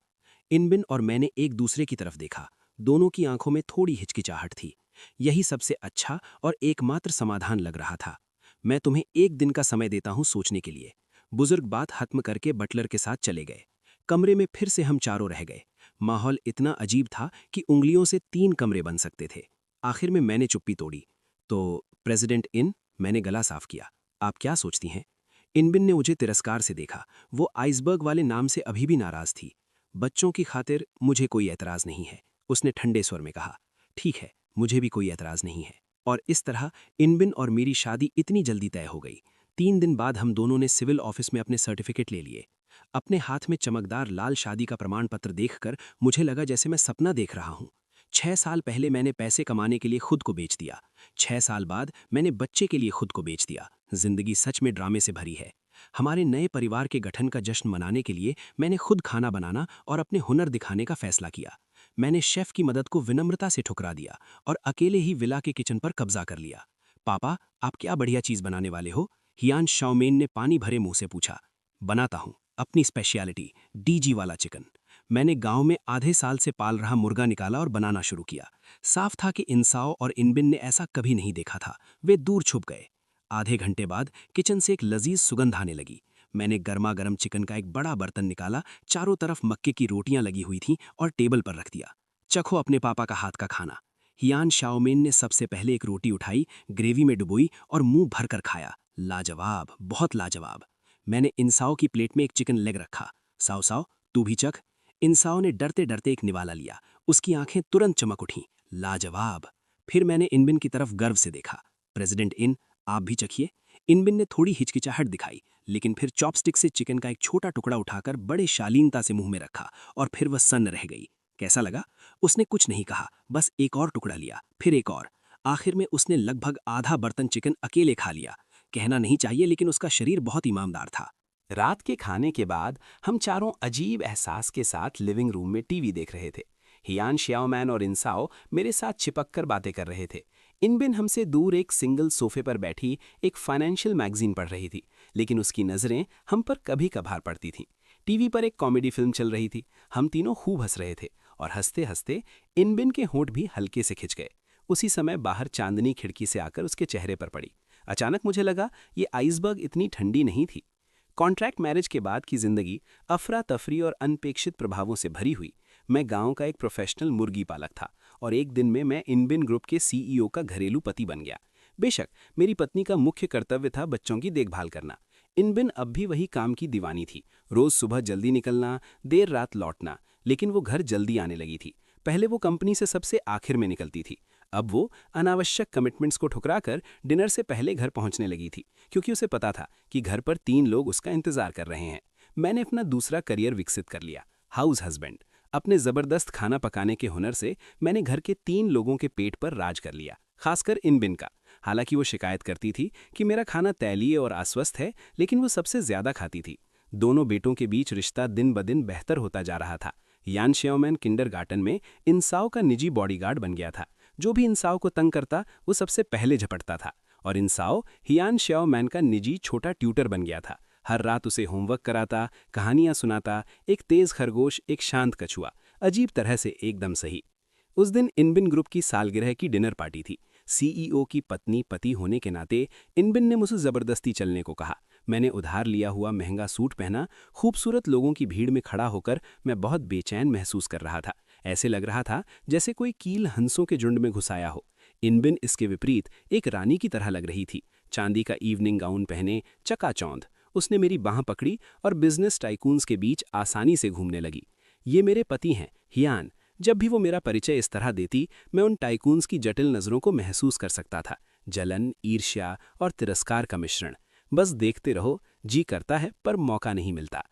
इनबिन और मैंने एक दूसरे की तरफ देखा। दोनों की आंखों में थोड़ी हिचकिचाहट थी। यही सबसे अच्छा और एकमात्र समाधान लग रहा था। मैं तुम्हें 1 दिन का समय देता हूं सोचने के लिए। बुजुर्ग बात खत्म करके बटलर के साथ चले गए। कमरे में फिर से हम चारों रह गए। माहौल इतना अजीब था कि उंगलियों से 3 कमरे बन सकते थे। आखिर में मैंने चुप्पी तोड़ी। तो प्रेसिडेंट इन, मैंने गला साफ किया, आप क्या सोचती हैं? इनबिन ने मुझे तिरस्कार से देखा। वो आइसबर्ग वाले नाम से अभी भी नाराज थी। बच्चों की खातिर मुझे कोई ऐतराज नहीं है, उसने ठंडे स्वर में कहा। ठीक है, मुझे भी कोई ऐतराज नहीं है। और इस तरह इनबिन और मेरी शादी इतनी जल्दी तय हो गई। 3 दिन बाद हम दोनों ने सिविल ऑफिस में अपने सर्टिफिकेट ले लिए। अपने हाथ में चमकदार लाल शादी का प्रमाण पत्र देखकर मुझे लगा जैसे मैं सपना देख रहा हूं। 6 साल पहले मैंने पैसे कमाने के लिए खुद को बेच दिया। 6 साल बाद मैंने बच्चे के लिए खुद को बेच दिया। जिंदगी सच में ड्रामे से भरी है। हमारे नए परिवार के गठन का जश्न मनाने के लिए मैंने खुद खाना बनाना और अपने हुनर दिखाने का फैसला किया। मैंने शेफ की मदद को विनम्रता से ठुकरा दिया और अकेले ही विला के किचन पर कब्जा कर लिया। पापा, आप क्या बढ़िया चीज बनाने वाले हो? हियान शाओमेन ने पानी भरे मुंह से पूछा। बनाता हूं अपनी स्पेशलिटी, डीजी वाला चिकन। मैंने गांव में आधे साल से पाल रहा मुर्गा निकाला और बनाना शुरू किया। साफ था कि इंसाओ और इनबिन ने ऐसा कभी नहीं देखा था। वे दूर छुप गए। आधे घंटे बाद किचन से एक लजीज सुगंध आने लगी। मैंने गर्मा गर्म चिकन का एक बड़ा बर्तन निकाला, चारों तरफ मक्के की रोटियां लगी हुई थीं और टेबल पर रख दिया। चखो अपने पापा का हाथ का खाना। हियान शाओमेन ने सबसे पहले एक रोटी उठाई, ग्रेवी में डुबोई और मुंह भरकर खाया। लाजवाब, बहुत लाजवाब। मैंने इंसाओ की प्लेट में एक चिकन लेग रखा। साओ साओ, तू भी चख। इंसाओ ने डरते डरते एक निवाला लिया। उसकी आंखें तुरंत चमक उठीं। लाजवाब। फिर मैंने इनबिन की तरफ गर्व से देखा। प्रेसिडेंट इन, आप भी चखिए। इनबिन ने थोड़ी हिचकिचाहट दिखाई, लेकिन फिर चॉपस्टिक से चिकन का एक छोटा टुकड़ा उठाकर बड़े शालीनता से मुंह में रखा और फिर वह सन्न रह गई। कैसा लगा? उसने कुछ नहीं कहा, बस एक और टुकड़ा लिया, फिर एक और। आखिर में उसने लगभग आधा बर्तन चिकन अकेले खा लिया। कहना नहीं चाहिए, लेकिन उसका शरीर बहुत ईमानदार था। रात के खाने के बाद हम चारों अजीब एहसास के साथ लिविंग रूम में टीवी देख रहे थे। हियान श्याओमैन और इंसाओ मेरे साथ चिपककर बातें कर रहे थे। इनबिन हमसे दूर एक सिंगल सोफे पर बैठी एक फाइनेंशियल मैगजीन पढ़ रही थी, लेकिन उसकी नज़रें हम पर कभी कभार पड़ती थीं। टीवी पर एक कॉमेडी फिल्म चल रही थी। हम तीनों खूब हंस रहे थे और हंसते हंसते इनबिन के होंठ भी हल्के से खिंच गए। उसी समय बाहर चांदनी खिड़की से आकर उसके चेहरे पर पड़ी। अचानक मुझे लगा ये आइसबर्ग इतनी ठंडी नहीं थी। कॉन्ट्रैक्ट मैरिज के बाद की जिंदगी अफरा तफरी और अनपेक्षित प्रभावों से भरी हुई। मैं गांव का एक प्रोफेशनल मुर्गी पालक था और एक दिन में मैं इनबिन ग्रुप के सीईओ का घरेलू पति बन गया। बेशक मेरी पत्नी का मुख्य कर्तव्य था बच्चों की देखभाल करना। इनबिन अब भी वही काम की दीवानी थी, रोज सुबह जल्दी निकलना, देर रात लौटना, लेकिन वो घर जल्दी आने लगी थी। पहले वो कंपनी से सबसे आखिर में निकलती थी, अब वो अनावश्यक कमिटमेंट्स को ठुकराकर डिनर से पहले घर पहुंचने लगी थी, क्योंकि उसे पता था कि घर पर 3 लोग उसका इंतजार कर रहे हैं। मैंने अपना दूसरा करियर विकसित कर लिया, हाउस हस्बैंड। अपने जबरदस्त खाना पकाने के हुनर से मैंने घर के 3 लोगों के पेट पर राज कर लिया, खासकर इनबिन का। हालांकि वो शिकायत करती थी कि मेरा खाना तैलीय और अस्वस्थ है, लेकिन वो सबसे ज्यादा खाती थी। दोनों बेटों के बीच रिश्ता दिन ब दिन बेहतर होता जा रहा था। यान श्योमैन किंडरगार्टन में इंसाव का निजी बॉडीगार्ड बन गया था। जो भी इंसाव को तंग करता वो सबसे पहले झपटता था, और इंसाव हियान श्योमैन का निजी छोटा ट्यूटर बन गया था। हर रात उसे होमवर्क कराता, कहानियां सुनाता, एक तेज खरगोश, एक शांत कछुआ, अजीब तरह से एकदम सही। उस दिन इनबिन ग्रुप की सालगिरह की डिनर पार्टी थी। सीईओ की पत्नी पति होने के नाते इनबिन ने मुझसे जबरदस्ती चलने को कहा। मैंने उधार लिया हुआ महंगा सूट पहना। खूबसूरत लोगों की भीड़ में खड़ा होकर मैं बहुत बेचैन महसूस कर रहा था। ऐसे लग रहा था जैसे कोई कील हंसों के झुंड में घुसाया हो। इनबिन इसके विपरीत एक रानी की तरह लग रही थी, चांदी का इवनिंग गाउन पहने, चकाचौंध। उसने मेरी बाह पकड़ी और बिजनेस टाइकून्स के बीच आसानी से घूमने लगी। ये मेरे पति हैं, हियान। जब भी वो मेरा परिचय इस तरह देती, मैं उन टाइकून्स की जटिल नज़रों को महसूस कर सकता था। जलन, ईर्ष्या और तिरस्कार का मिश्रण। बस देखते रहो, जी करता है पर मौका नहीं मिलता।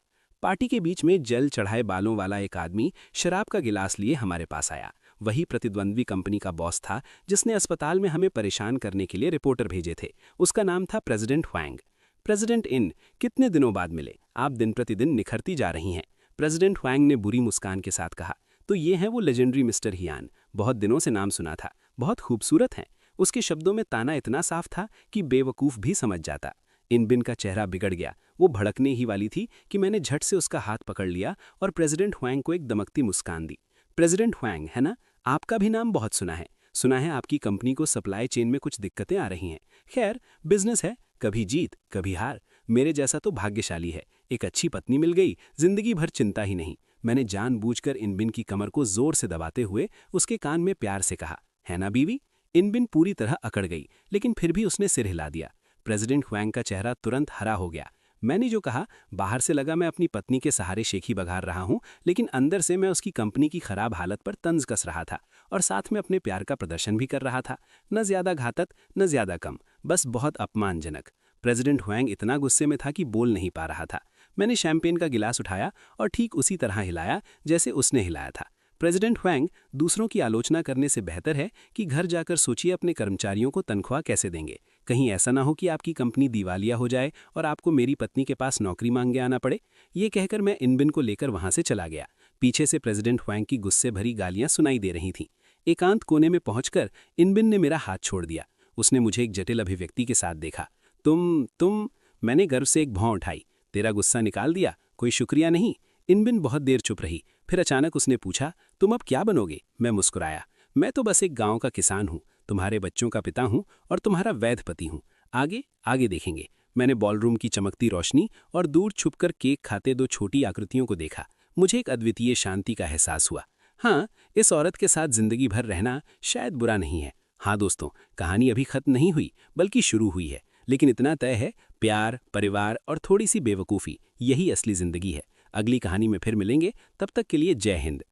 पार्टी के बीच में जल चढ़ाए बालों वाला एक आदमी शराब का गिलास लिए हमारे पास आया। वही प्रतिद्वंद्वी कंपनी का बॉस था जिसने अस्पताल में हमें परेशान करने के लिए रिपोर्टर भेजे थे। उसका नाम था प्रेसिडेंट हुआंग। प्रेसिडेंट इन, कितने दिनों बाद मिले, आप दिन प्रतिदिन निखरती जा रही हैं। प्रेसिडेंट हुआंग ने बुरी मुस्कान के साथ कहा। तो ये हैं वो लेजेंडरी मिस्टर हियान। बहुत दिनों से नाम सुना था, बहुत खूबसूरत हैं। उसके शब्दों में ताना इतना साफ था कि बेवकूफ़ भी समझ जाता। इनबिन का चेहरा बिगड़ गया। वो भड़कने ही वाली थी कि मैंने झट से उसका हाथ पकड़ लिया और प्रेसिडेंट हुआंग को एक दमकती मुस्कान दी। प्रेसिडेंट हुआंग, है ना? आपका भी नाम बहुत सुना है। सुना है आपकी कंपनी को सप्लाई चेन में कुछ दिक्कतें आ रही हैं। खैर, बिजनेस है, कभी जीत कभी हार। मेरे जैसा तो भाग्यशाली है, एक अच्छी पत्नी मिल गई, जिंदगी भर चिंता ही नहीं। मैंने जानबूझकर इनबिन की कमर को जोर से दबाते हुए उसके कान में प्यार से कहा, है ना बीवी? इनबिन पूरी तरह अकड़ गई, लेकिन फिर भी उसने सिर हिला दिया। प्रेसिडेंट हुआंग का चेहरा तुरंत हरा हो गया। मैंने जो कहा, बाहर से लगा मैं अपनी पत्नी के सहारे शेखी बघार रहा हूं, लेकिन अंदर से मैं उसकी कंपनी की खराब हालत पर तंज कस रहा था और साथ में अपने प्यार का प्रदर्शन भी कर रहा था। न ज्यादा घातक, न ज्यादा कम, बस बहुत अपमानजनक। प्रेसिडेंट हुआंग इतना गुस्से में था कि बोल नहीं पा रहा था। मैंने शैंपेन का गिलास उठाया और ठीक उसी तरह हिलाया जैसे उसने हिलाया था। प्रेसिडेंट हुआंग, दूसरों की आलोचना करने से बेहतर है कि घर जाकर सोचिए अपने कर्मचारियों को तनख्वाह कैसे देंगे। कहीं ऐसा ना हो कि आपकी कंपनी दिवालिया हो जाए और आपको मेरी पत्नी के पास नौकरी मांगे आना पड़े। ये कहकर मैं इनबिन को लेकर वहां से चला गया। पीछे से प्रेसिडेंट हुआंग की गुस्से भरी गालियां सुनाई दे रही थीं। एकांत कोने में पहुंचकर इनबिन ने मेरा हाथ छोड़ दिया। उसने मुझे एक जटिल अभिव्यक्ति के साथ देखा। तुम मैंने गर्व से एक भौं उठाई। तेरा गुस्सा निकाल दिया, कोई शुक्रिया नहीं। इनबिन बहुत देर चुप रही, फिर अचानक उसने पूछा, तुम अब क्या बनोगे? मैं मुस्कुराया। मैं तो बस एक गांव का किसान हूँ, तुम्हारे बच्चों का पिता हूँ और तुम्हारा वैध पति हूँ। आगे आगे देखेंगे। मैंने बॉलरूम की चमकती रोशनी और दूर छुपकर केक खाते 2 छोटी आकृतियों को देखा। मुझे एक अद्वितीय शांति का एहसास हुआ। हाँ, इस औरत के साथ जिंदगी भर रहना शायद बुरा नहीं है। हाँ दोस्तों, कहानी अभी खत्म नहीं हुई, बल्कि शुरू हुई है। लेकिन इतना तय है, प्यार, परिवार और थोड़ी सी बेवकूफ़ी, यही असली जिंदगी है। अगली कहानी में फिर मिलेंगे, तब तक के लिए जय हिंद।